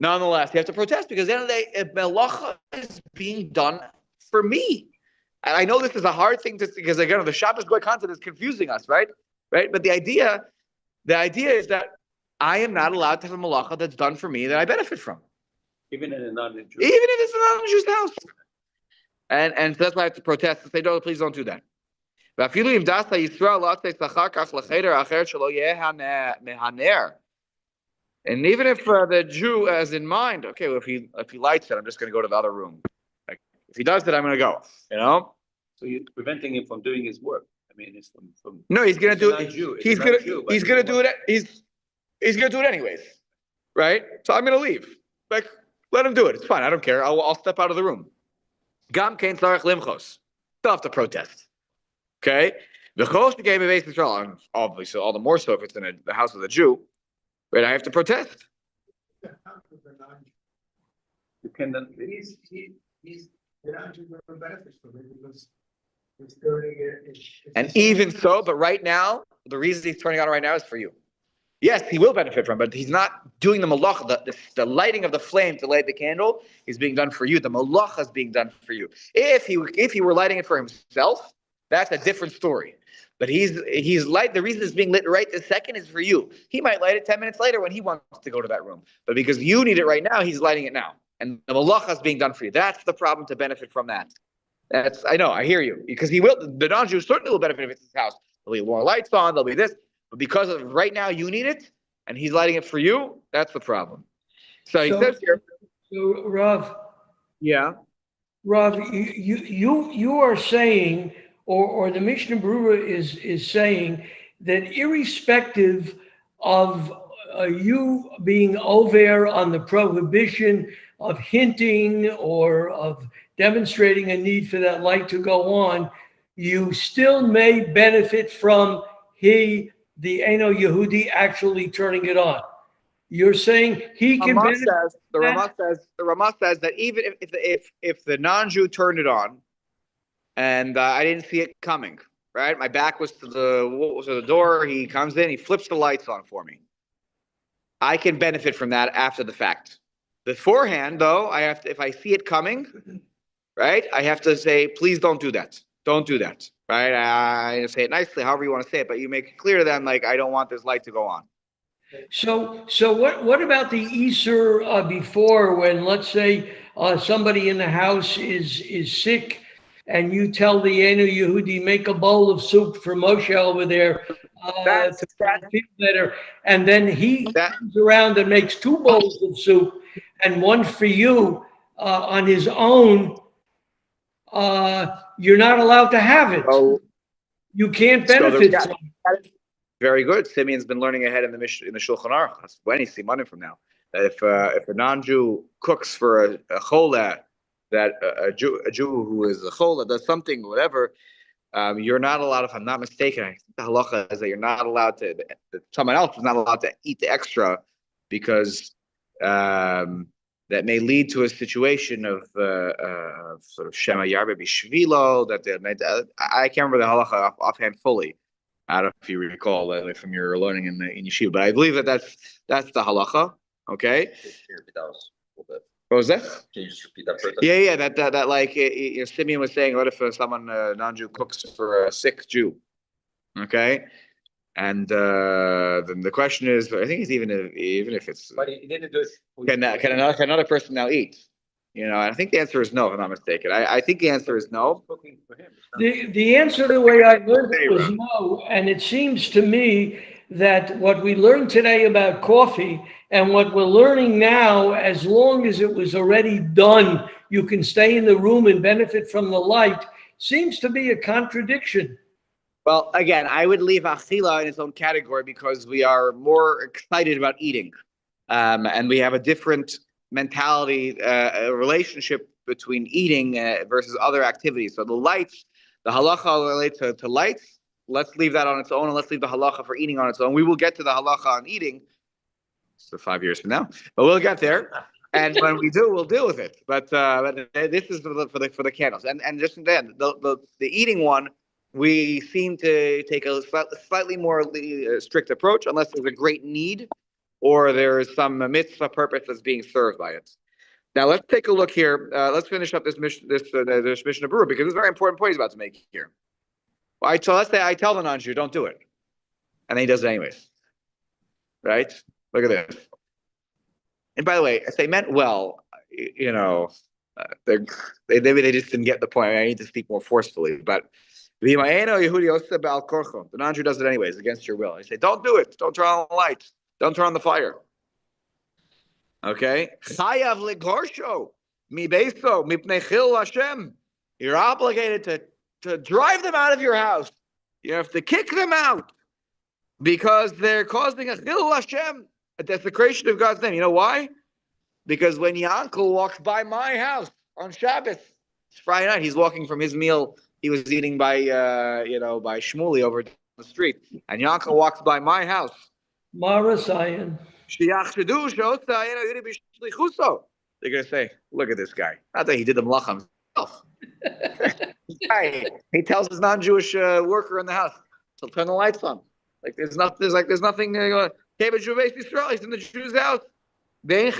Nonetheless, you have to protest because at the end of the day, melacha is being done for me. And I know this is a hard thing because again, the Shabbos Goy concept is confusing us, right? Right? But the idea is that I am not allowed to have a melacha that's done for me that I benefit from. Even in a non-Jew. Even if it's a non-Jew's house. And so that's why I have to protest and say, no, please don't do that. And even if the Jew has in mind, okay, well, if he lights it, I'm just going to go to the other room. Like, if he does it, I'm going to go. So you're preventing him from doing his work. I mean, it's from no, he's going to do it. He's going to do it. He's going to do it anyways, right? So I'm going to leave. Like, let him do it. It's fine. I don't care. I'll step out of the room. Gam kein tzarich limchos. Still have to protest. Okay? The chos became a base Israel, obviously, all the more so if it's in the house of the Jew. Right? I have to protest. You cannot. He's the non-Jew benefits from it because it's turning it. And even so, but right now, the reason he's turning on right now is for you. Yes, he will benefit from it, but he's not doing the malach. The lighting of the flame to light the candle is being done for you. The malach is being done for you. If he were lighting it for himself, that's a different story. But he's the reason it's being lit right this second is for you. He might light it 10 minutes later when he wants to go to that room. But because you need it right now, he's lighting it now. And the malach is being done for you. That's the problem to benefit from that. I know, I hear you. Because the non-Jew certainly will benefit if it's his house. There'll be more lights on, there'll be this. But because of right now you need it, and he's lighting it for you, that's the problem. So he says here. So Rav. Yeah. Rav, you are saying, or the Mishnah Berurah is saying that irrespective of you being over on the prohibition of hinting or of demonstrating a need for that light to go on, you still may benefit from the Eino Yehudi actually turning it on. You're saying he can benefit. The Ramah says that even if the non-Jew turned it on, and I didn't see it coming, right? My back was to the door. He comes in, he flips the lights on for me. I can benefit from that after the fact. Beforehand, though, if I see it coming, right? I have to say, please don't do that. Don't do that. Right? I say it nicely, however you want to say it, but you make it clear to them, like, I don't want this light to go on. So what about the Easter before, when, let's say, somebody in the house is sick, and you tell the Eino Yehudi, make a bowl of soup for Moshe over there to feel better, and then he comes around and makes 2 bowls of soup and one for you on his own. You're not allowed to have it. Oh, you can't benefit from it. Very good. Simeon's been learning ahead in the Shulchan Aruch. That's when he's money from now. That if a non-Jew cooks for a chola, that a Jew who is a chola does something, whatever, you're not allowed, if I'm not mistaken, I think the halacha is that you're not allowed to, that someone else is not allowed to eat the extra because that may lead to a situation of sort of Shema Yarbe Bishvilo, that they meant, I can't remember the halacha offhand fully. I don't know if you recall from your learning in yeshiva, but I believe that that's the halacha. Okay. What was that? Can you just repeat that first? Yeah, that like Simeon was saying, what if someone non-Jew cooks for a sick Jew? Okay, and then the question is, I think it's even if it's But he didn't do it. can another person now eat? You know, I think the answer is no, if I'm not mistaken. I think the answer is no. Cooking for him. It's not- The answer the way I learned it was no, and it seems to me that what we learned today about coffee and what we're learning now, as long as it was already done, you can stay in the room and benefit from the light, seems to be a contradiction. Well, again, I would leave achila in its own category because we are more excited about eating, and we have a different mentality, a relationship between eating versus other activities. So the lights, the halacha relates to lights. Let's leave that on its own, and let's leave the halacha for eating on its own. We will get to the halacha on eating. So 5 years from now, but we'll get there. And when we do, we'll deal with it. But this is for the candles, and just then the eating one, we seem to take a slightly more strict approach unless there's a great need or there is some mitzvah purpose that's being served by it. Now let's take a look here. Let's finish up this mission of Berurah because it's a very important point he's about to make here. Well, so let's say I tell the non-Jew, don't do it, and then he does it anyways. Right? Look at this. And by the way, if they meant well, you know, maybe they just didn't get the point. I need to speak more forcefully. But the non-Jew does it anyways, against your will. I say, don't do it. Don't turn on the lights. Don't turn on the fire. Okay? You're obligated to drive them out of your house. You have to kick them out because they're causing a chil Hashem, a desecration of God's name. You know why? Because when your uncle walks by my house on Shabbos, it's Friday night, he's walking from his meal he was eating by by Shmuley over the street, and your uncle walks by my house. Mara Zion. They're gonna say, "Look at this guy. Not that he did the malacha himself. He tells his non-Jewish worker in the house to turn the lights on. Like there's nothing. He's in the Jew's house. There's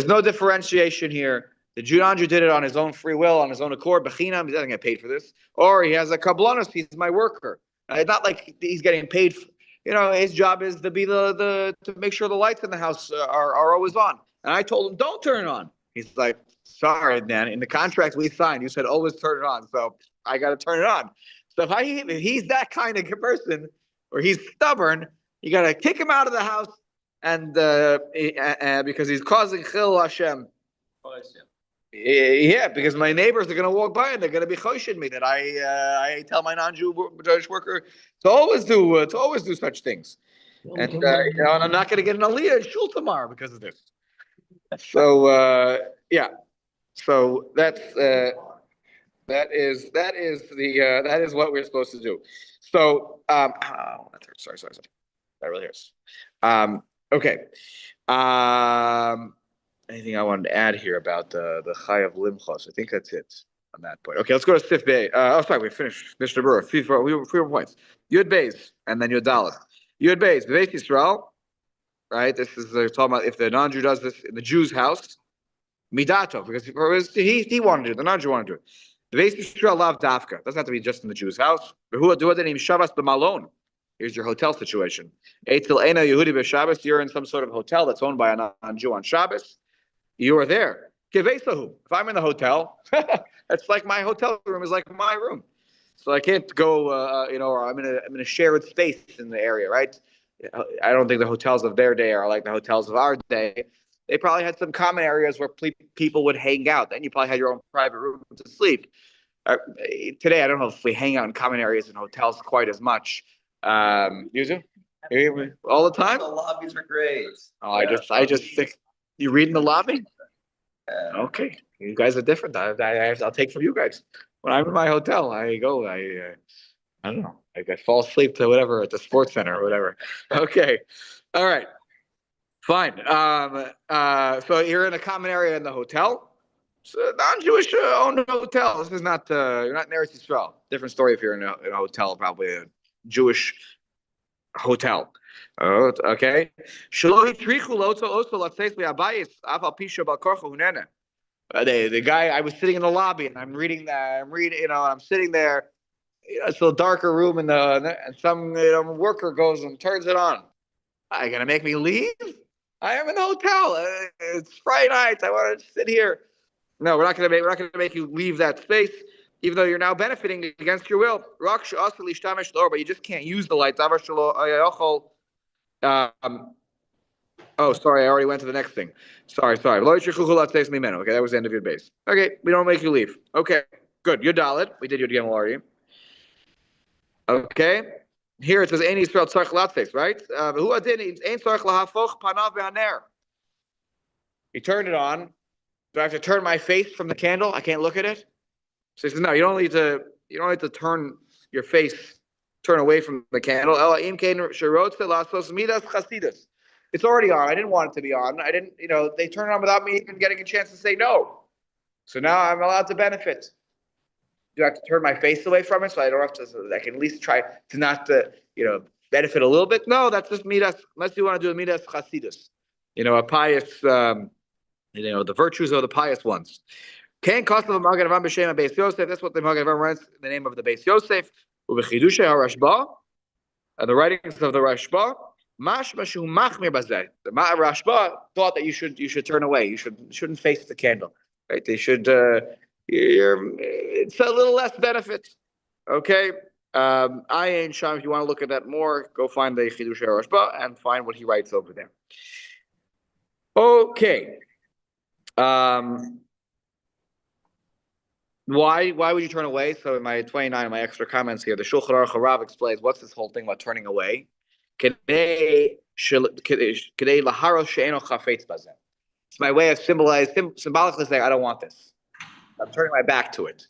no differentiation here. The Jew non-Jew did it on his own free will, on his own accord. Bechinam, he doesn't get paid for this. Or he has a kabbalah, he's my worker. It's not like he's getting paid. His job is to be to make sure the lights in the house are always on. And I told him, don't turn it on. He's like, sorry, man. In the contract we signed, you said always turn it on. So I got to turn it on. So if he's that kind of person, or he's stubborn, you got to kick him out of the house, and because he's causing chil Hashem. Yeah, because my neighbors are going to walk by and they're going to be choshin me that I tell my non-Jewish worker to always do such things, and I'm not going to get an aliyah in shul tomorrow because of this. So so that is what we're supposed to do. So sorry, that really hurts. Okay. Anything I wanted to add here about the Chayav Limchos? I think that's it on that point. Okay, let's go to Sif Bey. Sorry, we finished Mishnah Berurah. 3 more points. Yud Beis and then Yud Dalet. Yud Beis, Beis Yisrael. Right. This is they're talking about if the non-Jew does this in the Jew's house, midato, because he wanted to do it. The non-Jew wanted to do it. The Beis Yisrael lav dafka. Doesn't have to be just in the Jew's house. Here's your hotel situation. You're in some sort of hotel that's owned by a non-Jew on Shabbos. You are there. If I'm in the hotel, it's like my hotel room is like my room. So I can't go, or I'm in a shared space in the area, right? I don't think the hotels of their day are like the hotels of our day. They probably had some common areas where people would hang out. Then you probably had your own private room to sleep. Today, I don't know if we hang out in common areas in hotels quite as much. Yuzu? All the time? The lobbies are great. Oh, I just think, you read in the lobby? Okay, you guys are different. I'll take from you guys. When I'm in my hotel, I go, I don't know, I fall asleep to whatever at the sports center or whatever. Okay, all right, fine. So you're in a common area in the hotel. It's a non-Jewish owned hotel. This is not, you're not in Eretz Yisrael. Different story if you're in a hotel, probably a Jewish hotel. Oh, okay. The guy, I was sitting in the lobby and I'm reading that. I'm reading, I'm sitting there. It's a darker room, and some worker goes and turns it on. Are you gonna make me leave? I am in the hotel. It's Friday night. I want to sit here. No, we're not gonna make you leave that space, even though you're now benefiting against your will. But you just can't use the lights. Oh, sorry, I already went to the next thing. Sorry. Okay, that was the end of your base. Okay, we don't make you leave. Okay, good. You're Dalit. We did your Gimel already. Okay, here it says Ein Yisrael tzarich latzeis, right? Who adin Ein tzarich lahafoch panav behaner. He turned it on. Do I have to turn my face from the candle? I can't look at it. So he says, no, you don't need to turn your face, turn away from the candle. It's already on. I didn't want it to be on. I didn't, they turned it on without me even getting a chance to say no. So now I'm allowed to benefit. Do I have to turn my face away from it so I don't have to? So I can at least try to not, benefit a little bit. No, that's just midas. Unless you want to do a midas chasidus, a pious, the virtues are the pious ones. Can't cost of a Magen Avraham b'shem Beis Yosef. That's what the Magen Avraham writes in the name of the Beis Yosef. Ubechidushay harashba, and the writings of the Rashba. Mashma shu machmir bazeh. The Rashba thought that you should turn away. You shouldn't face the candle. Right? They should. It's a little less benefit. Okay. I ain't Sham. If you want to look at that more, go find the Chidushay Rashba and find what he writes over there. Okay. Why would you turn away? So in my 29, in my extra comments here, the Shulchan Aruch Harav explains what's this whole thing about turning away. It's my way of symbolically saying I don't want this. I'm turning my back to it.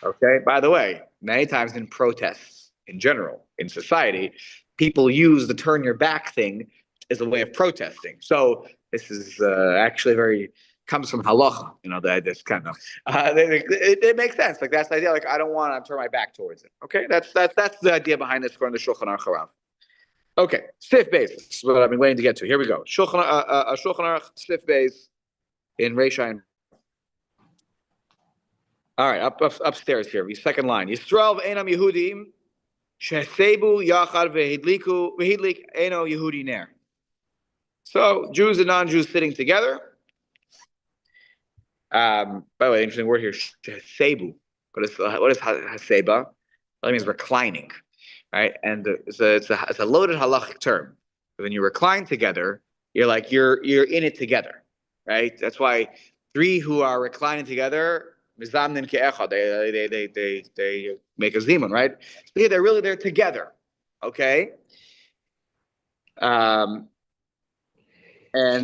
Okay. By the way, many times in protests in general in society, people use the turn your back thing as a way of protesting. So this is actually comes from halacha, that this kind of it makes sense. Like that's the idea. Like I don't want to turn my back towards it. Okay, that's the idea behind this according to Shulchan Aruch Harav. Okay, Sif Beis. This is what I've been waiting to get to. Here we go. Shulchan Aruch Sif Beis in Reishain. All right, upstairs here. Second line. Yisrael v'enam Yehudim shesebu yachad v'hidlik eno Yehudi ner. So Jews and non-Jews sitting together. By the way, interesting word here, sebu. What is haseba? That means reclining, right? And it's a loaded halachic term. When you recline together, you're in it together, right? That's why three who are reclining together, mizamnin ke'echad, they make a zimun, right? So they're together, okay? And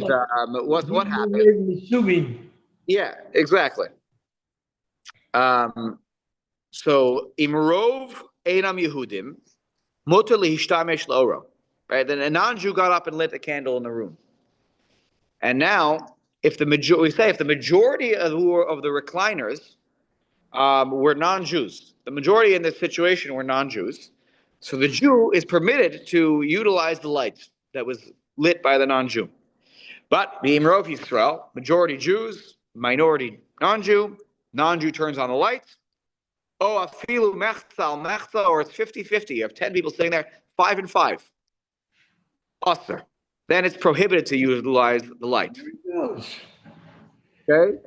what happened? Yeah, exactly. So imrov einam Yehudim mutar lihishtamesh laoro. Right? Then a non-Jew got up and lit a candle in the room. And now, if the majority of the recliners were non-Jews, the majority in this situation were non-Jews. So the Jew is permitted to utilize the light that was lit by the non-Jew. But the imrov Yisrael, majority Jews, minority non-Jew turns on the lights. Oh, afilu mechza, or it's 50-50. You have 10 people sitting there, 5 and 5. Usher. Then it's prohibited to utilize the light. Okay.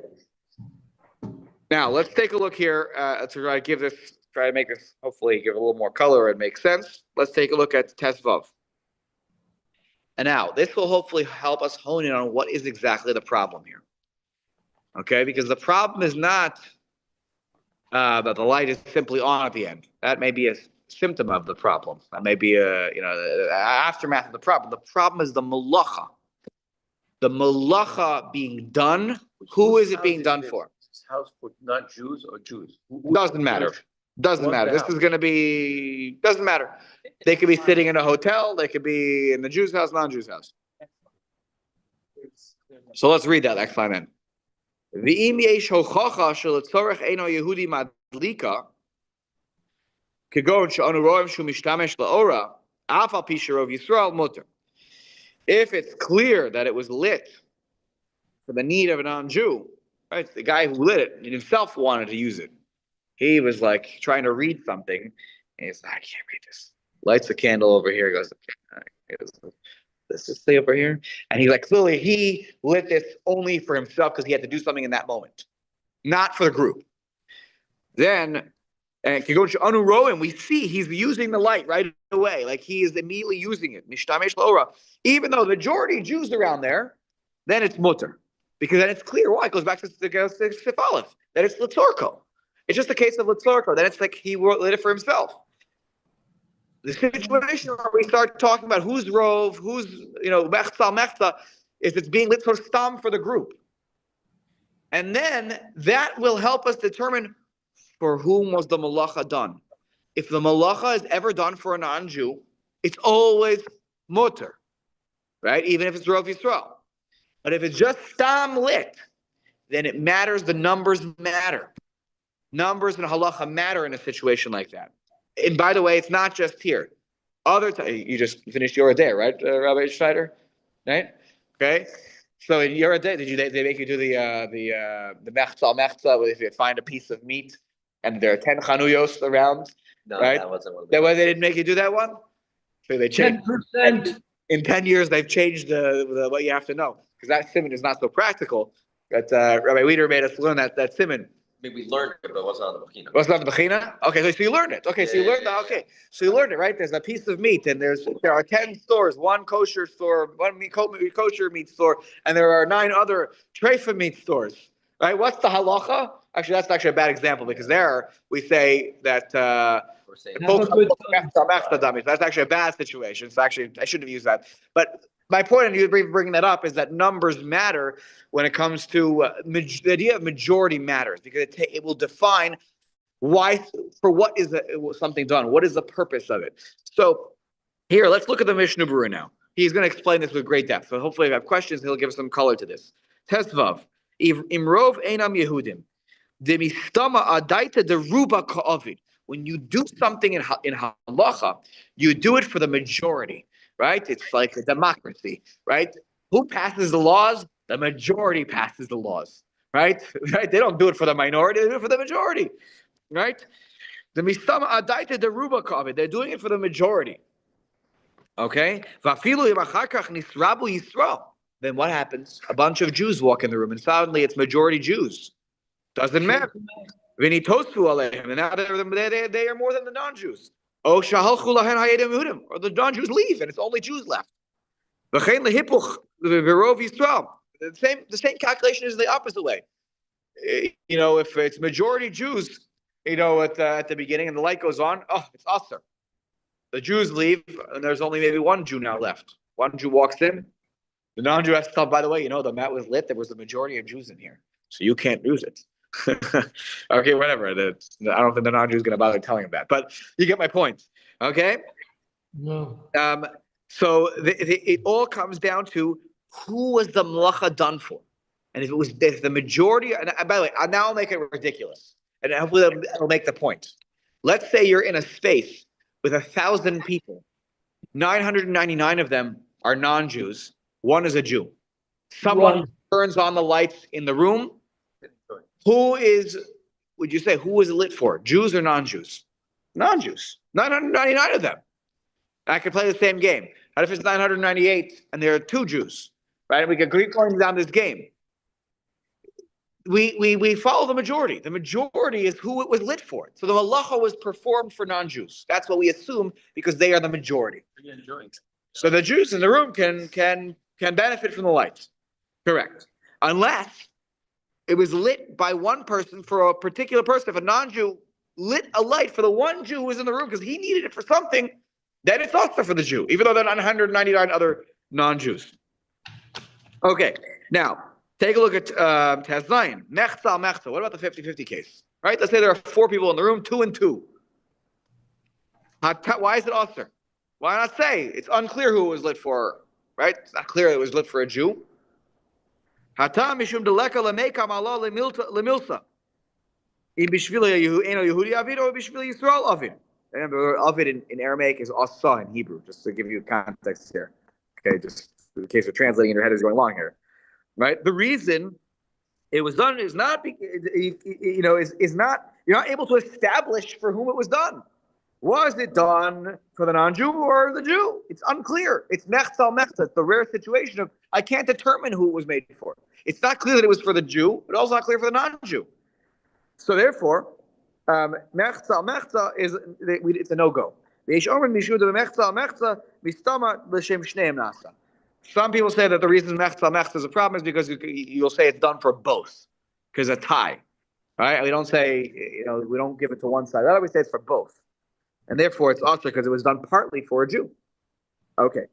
Now let's take a look here to try to make this hopefully give a little more color and make sense. Let's take a look at Tesvav. And now this will hopefully help us hone in on what is exactly the problem here. Okay, because the problem is not that the light is simply on at the end. That may be a symptom of the problem. That may be the aftermath of the problem. The problem is the malacha. The malacha being done. Who is it being done for? House for non-Jews or Jews? Doesn't matter. Doesn't What's matter. the This is going to be, doesn't matter. They could be sitting in a hotel. They could be in the Jew's house, non-Jew's house. So let's read that next line then. V'im yesh hochacha sheletzorech eino Yehudi madlika kegon she'anu roim shu mishtamesh la'ora af al pi sherov Yisrael muter. If it's clear that it was lit for the need of a non-Jew, right? The guy who lit it himself wanted to use it. He was like trying to read something, and he's like, I can't read this. Lights the candle over here. He goes, let's just stay over here. And he's like, clearly he lit this only for himself because he had to do something in that moment, not for the group. Then, and we see he's using the light right away. Like he is immediately using it. Mishtamesh l'ora. Even though the majority of Jews around there, then it's mutter. Because then it's clear. Why? It goes back to Sif Aleph. That it's Litzorko. It's just a case of Litzorko. Then it's like he lit it for himself. The situation where we start talking about who's rove, who's, mechza, is it's being lit for stam for the group. And then that will help us determine for whom was the malacha done. If the malacha is ever done for a non-Jew, it's always mutter, right? Even if it's Rov Yisrael. But if it's just stam lit, then it matters. The numbers matter. Numbers and halacha matter in a situation like that. And by the way, it's not just here. You just finished your day, right, Rabbi Schneider? Right? Okay. So in your day, they make you do the mechza al mechza, if you find a piece of meat and there are 10 chanuyos around? No, right? that wasn't one of That way they didn't make you do that one? So they changed. 10%. In 10 years, they've changed the what you have to know. Because that simon is not so practical. But Rabbi Weeder made us learn that simon. I mean, we learned it, but it wasn't on the Bechina. What's on the Bechina? Okay, so you learned it. Okay, so you learned that. Okay, so you learned it, right? There's a piece of meat, and there are 10 stores, one kosher store, one kosher meat store, and there are 9 other treifa meat stores, right? What's the halacha? Actually, that's actually a bad example because there we say that We're saying that's actually a bad situation. So actually, I shouldn't have used that. But my point in you bringing that up is that numbers matter when it comes to the idea of majority matters because it will define why, for what is something done? What is the purpose of it? So here, let's look at the Mishnah Berurah now. He's going to explain this with great depth. So hopefully if you have questions, he'll give us some color to this. Tesvav, Imrov Einam Yehudim, Demistama Adaita Deruba Ka'avid. When you do something in halacha, you do it for the majority. Right? It's like a democracy, right? Who passes the laws? The majority passes the laws, right? Right? They don't do it for the minority, they do it for the majority, right? The mistama adaita deruba kavod. They're doing it for the majority. Okay? Then what happens? A bunch of Jews walk in the room, and suddenly it's majority Jews. Doesn't matter. And now they are more than the non-Jews. Or the non-Jews leave, and it's only Jews left. The same calculation is the opposite way. If it's majority Jews, at the beginning, and the light goes on, it's usher. The Jews leave, and there's only maybe one Jew now left. One Jew walks in. The non-Jew has to tell, by the way, the mat was lit. There was a majority of Jews in here, so you can't use it. Okay, whatever. I don't think the non-Jew is going to bother telling him that, but you get my point. Okay. No. So it all comes down to who was the malacha done for, and if the majority. And by the way, now I'll make it ridiculous, and hopefully that'll make the point. Let's say you're in a space with 1,000 people, 999 of them are non-Jews, one is a Jew. Someone turns on the lights in the room. Who would you say, who was it lit for? Jews or non-Jews? Non-Jews. 999 of them. I could play the same game. What if it's 998 and there are 2 Jews? Right? We could keep going down this game. We follow the majority. The majority is who it was lit for. So the halacha was performed for non-Jews. That's what we assume because they are the majority. So the Jews in the room can benefit from the lights. Correct. Unless it was lit by one person for a particular person. If a non-Jew lit a light for the one Jew who was in the room because he needed it for something, then it's also for the Jew, even though there are 199 other non-Jews. Okay, now take a look at Tez Zion. Mechza al mechza. What about the 50-50 case? Right? Let's say there are 4 people in the room, 2 and 2. Why is it usher? Why not say it's unclear who it was lit for? Right? It's not clear it was lit for a Jew. Hatam mishum deleka lemekam Allah lemilsa. In bishvila eno Yehudi avid or bishvila Yisrael avid. Remember, avid in Aramaic is asa in Hebrew. Just to give you context here. Okay, just in case of translating in your head is going along here. Right? The reason it was done is not, is not, you're not able to establish for whom it was done. Was it done for the non-Jew or the Jew? It's unclear. It's mechza al mechza. It's the rare situation of I can't determine who it was made for. It's not clear that it was for the Jew, but also not clear for the non-Jew. So therefore, mechza al mechza it's a no-go. Some people say that the reason mechza al mechza is a problem is because you'll say it's done for both, because a tie. Right? We don't say, we don't give it to one side. We say it's for both. And therefore, it's also because it was done partly for a Jew. Okay.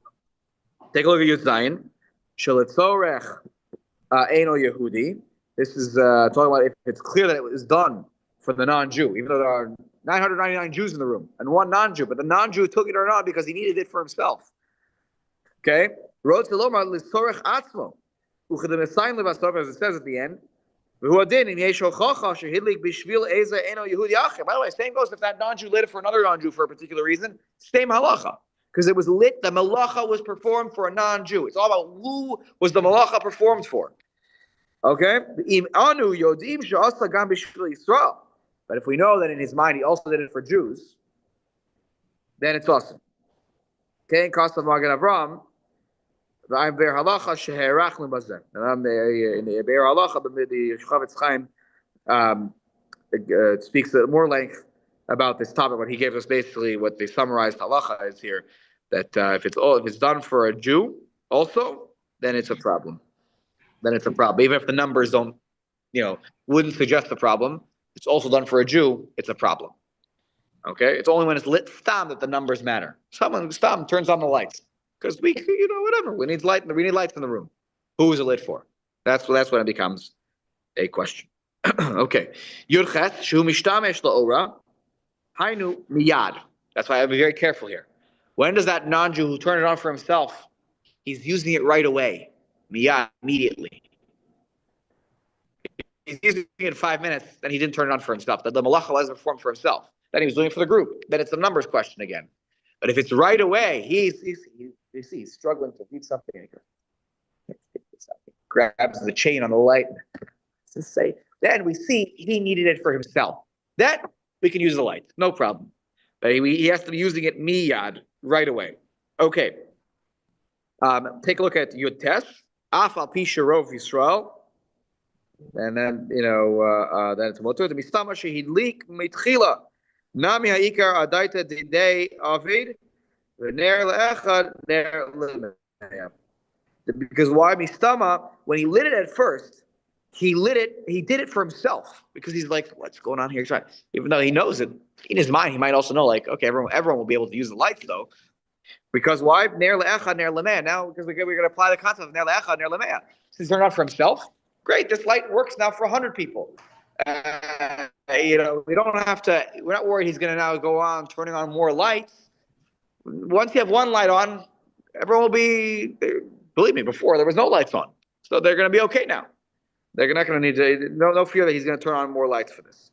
Take a look at Yud Zayin. Shelitzorech Eino Yehudi. This is talking about if it's clear that it was done for the non-Jew, even though there are 999 Jews in the room and one non-Jew, but the non-Jew took it or not because he needed it for himself. Okay? As it says at the end. By the way, same goes if that non-Jew lit it for another non-Jew for a particular reason, same halacha. Because it was lit, the malacha was performed for a non-Jew. It's all about who was the malacha performed for. Okay? But if we know that in his mind he also did it for Jews, then it's awesome. Okay, in Kasav Magen Avram, in the Be'er Halacha, the Chavetz Chaim speaks at more length about this topic. But he gave us basically what the summarized halacha is here: that if it's done for a Jew also, then it's a problem. Then it's a problem, even if the numbers don't, wouldn't suggest a problem. It's also done for a Jew. It's a problem. Okay, it's only when it's lit stam that the numbers matter. Someone stam turns on the lights. Because whatever. We need lights in the room. Who is it lit for? That's when it becomes a question. Okay. Yurchet shu mishtamesh la'ora hainu miyad. That's why I have to be very careful here. When does that non-Jew who turned it on for himself, he's using it right away, miyad, immediately. He's using it in 5 minutes, then he didn't turn it on for himself. The malacha wasn't performed for himself. Then he was doing it for the group. Then it's a numbers question again. But if it's right away, he's struggling to beat something. He grabs the chain on the light. Then we see he needed it for himself. Then we can use the light, no problem. But he has to be using it miyad right away. Okay. Take a look at Yud Tes. Af al pi sharov Yisrael. And then then it's motor. The mistama shehidlik mitchila. Nami ha'ikar adaita didei avid. Because why mistama? When he lit it at first, he did it for himself because he's like, what's going on here? Even though he knows it in his mind, he might also know, like, okay, everyone will be able to use the lights though. Because why? Ner le'echad, ner le'meh. Now, because we're going to apply the concept of ner le'echad, ner le'meh. Since he's turned on for himself, great. This light works now for 100 people. We don't have to. We're not worried he's going to now go on turning on more lights. Once you have one light on, everyone will be. Believe me, before there was no lights on, so they're going to be okay now. They're not going to need to. No fear that he's going to turn on more lights for this.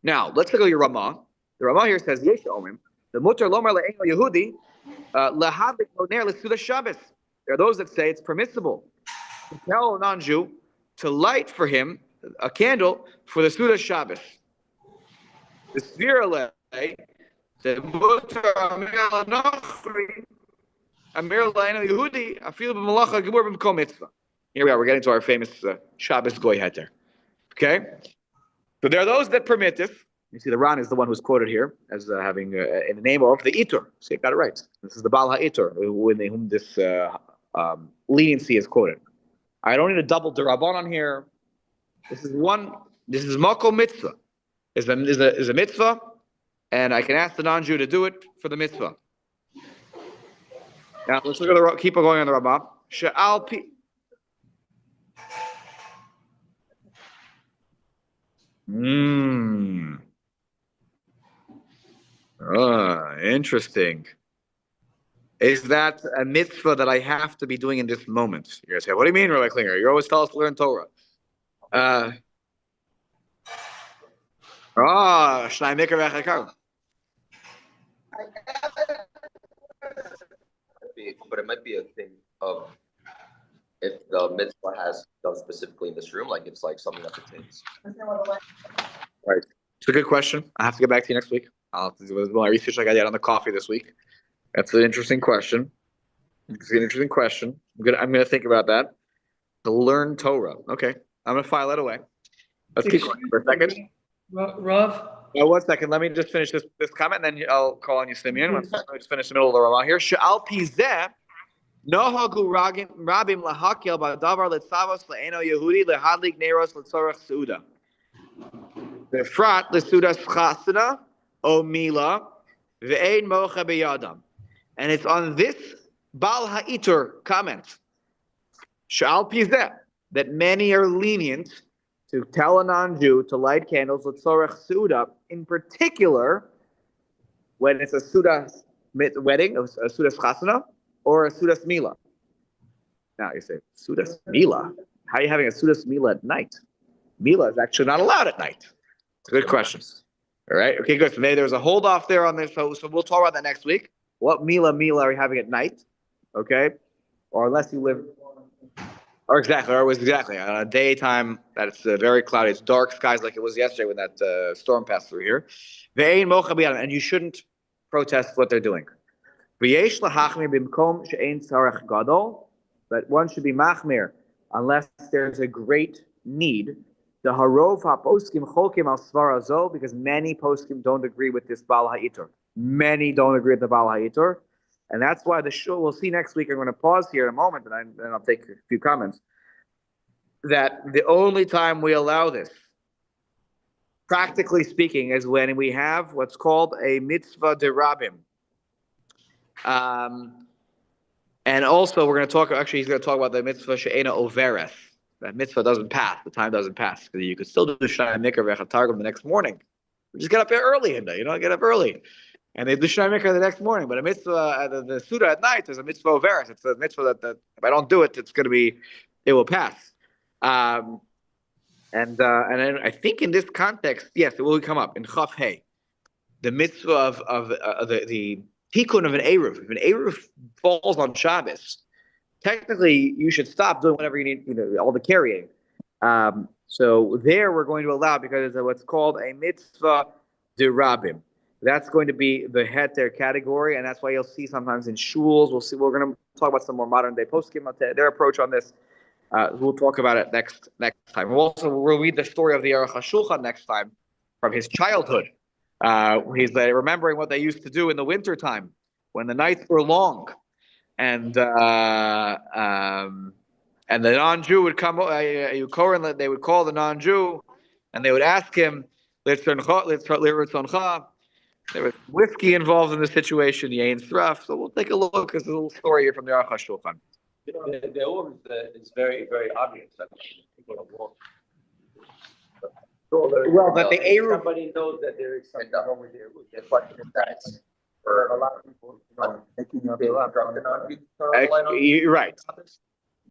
Now let's look at your Ramah. The Ramah here says Yesh Omim. The mutar lomar le'eno Yehudi lahadlik loner l'suda Shabbos. There are those that say it's permissible to tell a non-Jew to light for him a candle for the Suda Shabbos. The Svira lay the mutar amir l'nochri amir le'eno Yehudi afil b'malacha gemur b'mkom mitzvah. Here we are. We're getting to our famous Shabbos goy heter. Okay, so there are those that permit this. You see, the Ran is the one who's quoted here as having in the name of the Itur. See, I got it right. This is the Baal HaItur, whom this leniency is quoted. I don't need a double derabon on here. This is Mako Mitzvah. is a mitzvah, and I can ask the non-Jew to do it for the mitzvah. Now let's look at keep going on the Ramah. She'al pi. Interesting. Is that a mitzvah that I have to be doing in this moment? You're gonna say, what do you mean, Rabbi Klinger? You always tell us to learn Torah. Shnai Mikra V'Echakar. But it might be a thing of if the mitzvah has done specifically in this room, like it's like something that pertains. Right. It's a good question. I have to get back to you next week. I'll have to do my research like I did on the coffee this week. That's an interesting question. It's an interesting question. I'm gonna think about that. To learn Torah. Okay. I'm gonna file that away. Let's keep going for a second. Rav? 1 second. Let me just finish this comment, and then I'll call on you, Simeon. Let me just finish the middle of the Ramah here. She'al pizeh nohagu rabim lahakel ba'davar letzavos le'eno Yehudi lehadlik neros letzorach seuda. Befrat lesudas chasana o mila ve'ein mocha beyadam. And it's on this Bal Ha'itur comment, Sha'al Pizeh, that many are lenient to tell a non-Jew to light candles with Tzorech Suda, in particular, when it's a Suda wedding, a Suda Chasana, or a Suda Mila. Now you say, Suda Mila? How are you having a Suda Mila at night? Mila is actually not allowed at night. It's a good question. All right, okay, good. So maybe there's a hold off there on this, so we'll talk about that next week. What Mila are you having at night? Okay, or unless you live, or exactly on a daytime that it's very cloudy, it's dark skies like it was yesterday when that storm passed through here. And you shouldn't protest what they're doing. But one should be machmir unless there's a great need. The harov haposkim cholkim al svarazo, because many poskim don't agree with this Bal Ha'itur. Many don't agree with the Bal Ha'itur. And that's why the shul, we'll see next week. I'm going to pause here in a moment, and then I'll take a few comments. That the only time we allow this, practically speaking, is when we have what's called a mitzvah derabim. And also, we're going to talk, actually, he's going to talk about the mitzvah she'ena overeth. That mitzvah doesn't pass, the time doesn't pass. Because you could still do Shnai Mikra V'Chatargum the next morning. Just get up there early, get up early. And they do Shnai Mikra the next morning. But a mitzvah, the Suda at night is a mitzvah overeth. It's a mitzvah that if I don't do it, it will pass. And then I think in this context, yes, it will come up in Chaf Hey. The mitzvah of the tikkun of an Eruv. If an Eruv falls on Shabbos, technically you should stop doing whatever you need, all the carrying. So there we're going to allow, because it's what's called a mitzvah derabim. That's going to be the heter category, and that's why you'll see sometimes in shuls. We're going to talk about some more modern day poskim, their approach on this. We'll talk about it next time. We'll read the story of the Aruch HaShulchan next time from his childhood. He's remembering what they used to do in the wintertime when the nights were long, and the non-Jew would come. They would call the non-Jew, and they would ask him, there was whiskey involved in the situation, yain sraf. So we'll take a look. There's a little story here from the Aruch HaShulchan. The order is very, very obvious. That people are wrong. Well, but the Eruv. Somebody knows that there is something wrong with their root. The question is that for a lot of people, You're right.